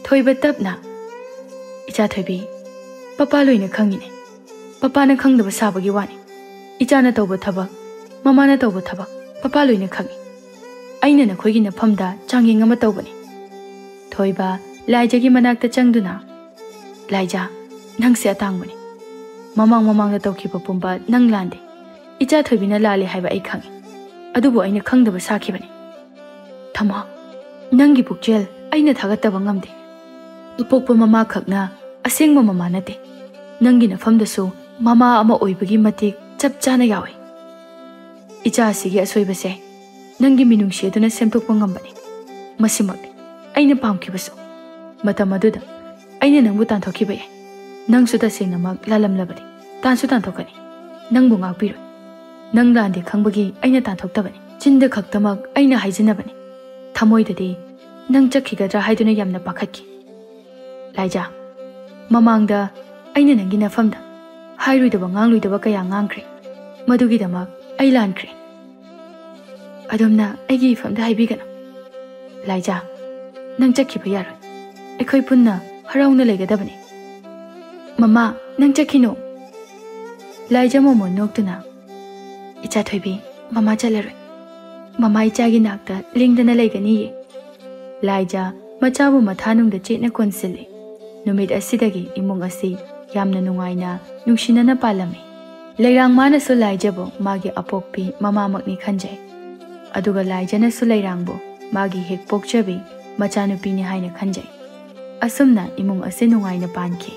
ꯊꯣꯏꯕ ꯇꯞꯅ, 이자 ꯊꯣꯏꯕꯤ, ꯄꯄꯥ ꯂꯣꯏꯅ ꯈꯪꯉꯤꯅꯦ. ꯄꯄꯥꯅ ꯈꯪꯗꯕ ꯁꯥꯕꯒꯤ ꯋꯥꯅꯤ. ꯏꯆꯥꯅ ꯇꯧꯕ ꯊꯕꯛ, ꯃꯃꯥꯅ ꯇꯧꯕ ꯊꯕꯛ ꯄꯄꯥ ꯂꯣꯏꯅ ꯈꯪꯉꯤ. ꯑꯩꯅ ꯅꯈꯣꯏꯒꯤ ꯅꯐꯝꯗ ꯆꯥꯡꯌꯦꯡ ꯑꯃ ꯇꯧꯕꯅꯤ. ꯊꯣꯏꯕ ꯂꯥꯏꯖꯒꯤ ꯃꯅꯥꯛꯇ ꯆꯪꯗꯨꯅ, ꯂꯥꯏꯖ, ꯅꯪꯁꯦ ꯑꯇꯥꯡꯕꯅꯤ. ꯃꯃꯥꯡꯗ ꯇꯧꯈꯤꯕ ꯄꯨꯝꯕ ꯅꯪ ꯂꯥꯟꯗꯦ. 이자 ꯊꯣꯏꯕꯤꯅ ꯂꯥꯜꯂꯦ ꯍꯥꯏꯕ ꯑꯩ ꯈꯪꯉꯤ. ꯑꯗꯨꯕꯨ ꯑꯩꯅ ꯈꯪꯗꯕ ꯁꯥꯈꯤꯕꯅꯤ. ꯊꯝꯃꯣ, ꯅꯪꯒꯤ ꯄꯨꯛꯆꯦꯜ ꯑꯩꯅ ꯊꯥꯒꯠꯇꯕ ꯉꯝꯗꯦ. ꯑꯄꯣꯛꯄ ꯃꯃꯥ ꯈꯛꯅ ꯑꯁꯦꯡꯕ ꯃꯃꯥ ꯅꯠꯇꯦ. ꯅꯪꯒꯤ ꯅꯐꯝꯗꯁꯨ ꯃꯃꯥ ꯑꯃ ꯑꯣꯏꯕꯒꯤ ꯃꯇꯤꯛ ꯆꯞ ꯆꯥꯅ ꯌꯥꯎꯏ. ꯏꯆꯥꯁꯤꯒꯤ ꯑꯁꯣꯏꯕꯁꯦ ꯅꯪꯒꯤ ꯃꯤꯅꯨꯡꯁꯤ ꯑꯗꯨꯅ ꯁꯦꯝꯗꯣꯛꯄ ꯉꯝꯕꯅꯤ ꯃꯁꯤꯃꯛꯅꯤ ꯑꯩꯅ ꯄꯥꯝꯈꯤꯕꯁꯨ ꯃꯇꯝ ꯑꯗꯨꯗ ꯑꯩꯅ ꯅꯪꯕꯨ ꯇꯥꯟꯊꯣꯛꯈꯤꯕ ꯌꯥꯏ ꯅꯪꯁꯨ ꯇꯁꯦꯡꯅꯃꯛ ꯂꯥꯜꯂꯝꯂꯕꯗꯤ ꯇꯥꯟꯁꯨ ꯇꯥꯟꯊꯣꯛꯀꯅꯤ ꯅꯪꯕꯨ ꯉꯥꯛꯄꯤꯔꯣꯏ ꯅꯪ ꯂꯥꯟꯗꯦ ꯈꯪꯕꯒꯤ ꯑꯩꯅ ꯇꯥꯟꯊꯣꯛꯇꯕꯅꯤ ꯆꯤꯟꯗ ꯈꯛꯇꯃꯛ ꯑꯩꯅ ꯍꯥꯏꯖꯅꯕꯅꯤ ꯊꯃꯣꯏꯗꯗꯤ ꯅꯪ ꯆꯠꯈꯤꯒꯗ꯭ꯔꯥ ꯍꯥꯏꯗꯨꯅ ꯌꯥꯝꯅ ꯄꯥꯈꯠꯈꯤ ꯂꯥꯏꯖꯥ ꯃꯃꯥꯡꯗ ꯑꯩꯅ ꯅꯪꯒꯤ ꯅꯐꯝꯗ ꯍꯥꯏꯔꯣꯏꯗꯕ ꯉꯥꯡꯂꯣꯏꯗꯕ ꯀꯌꯥ ꯉꯥꯡꯈ꯭ꯔꯦ ꯃꯗꯨꯒꯤꯗꯃꯛ ꯑꯩ ꯂꯥꯟꯈ꯭ꯔꯦ ꯑꯗꯣꯝꯅ ꯑꯩꯒꯤ ꯏꯐꯝꯗ ꯍꯥꯏꯕꯤꯒꯅꯨ ꯂꯥꯏꯖꯥ ꯅꯪ ꯆꯠꯈꯤꯕ ꯌꯥꯔꯣꯏ ꯑꯩꯈꯣꯏ ꯄꯨꯟꯅ ꯍꯔꯥꯎꯅ ꯂꯩꯒꯗꯕꯅꯤ ꯃꯃꯥ ꯅꯪ ꯆꯠꯈꯤꯅꯨ ꯂꯥꯏꯖꯥ ꯃꯣꯃꯣꯟ ꯅꯣꯛꯇꯨꯅ ꯏꯆꯥ ꯊꯣꯏꯕꯤ ꯃꯃꯥ ꯆꯠꯂꯔꯣꯏ ꯃꯃꯥ ꯏꯆꯥꯒꯤ ꯅꯥꯛꯇ ꯂꯦꯡꯗꯅ ꯂꯩꯒꯅꯤꯌꯦ ꯂꯥꯏꯖꯥ ꯃꯆꯥꯕꯨ ꯃꯊꯥꯅꯨꯡꯗ ꯆꯦꯠꯅ ꯀꯣꯟꯁꯤꯜꯂꯤ ꯅꯨꯃꯤꯠ ꯑꯁꯤꯗꯒꯤ ꯏꯃꯨꯡ ꯑꯁꯤ ꯌꯥꯝꯅ ꯅꯨꯡꯉꯥꯏꯅ ꯅꯨꯡꯁꯤꯅꯅ ꯄꯥꯜꯂꯝꯃꯤ ꯂꯩꯔꯥꯡ ꯃꯥꯅꯁꯨ ꯂꯥꯏꯖꯥꯕꯨ ꯃꯥꯒꯤ ꯑꯄꯣꯛꯄꯤ ꯃꯃꯥꯃꯛꯅꯤ ꯈꯟꯖꯩ ꯑꯗꯨꯒ ꯂꯥꯏꯖꯥꯅꯁꯨ ꯂꯩꯔꯥꯡꯕꯨ ꯃꯥꯒꯤ ꯍꯦꯛ ꯄꯣꯛꯆꯕꯤ ꯃꯆꯥꯅꯨꯄꯤꯅꯤ ꯍꯥꯏꯅ ꯈꯟꯖꯩ ꯑꯁꯨꯝꯅ ꯏꯃꯨꯡ ꯑꯁꯤ ꯅꯨꯡꯉꯥꯏꯅ ꯄꯥꯟꯈꯤ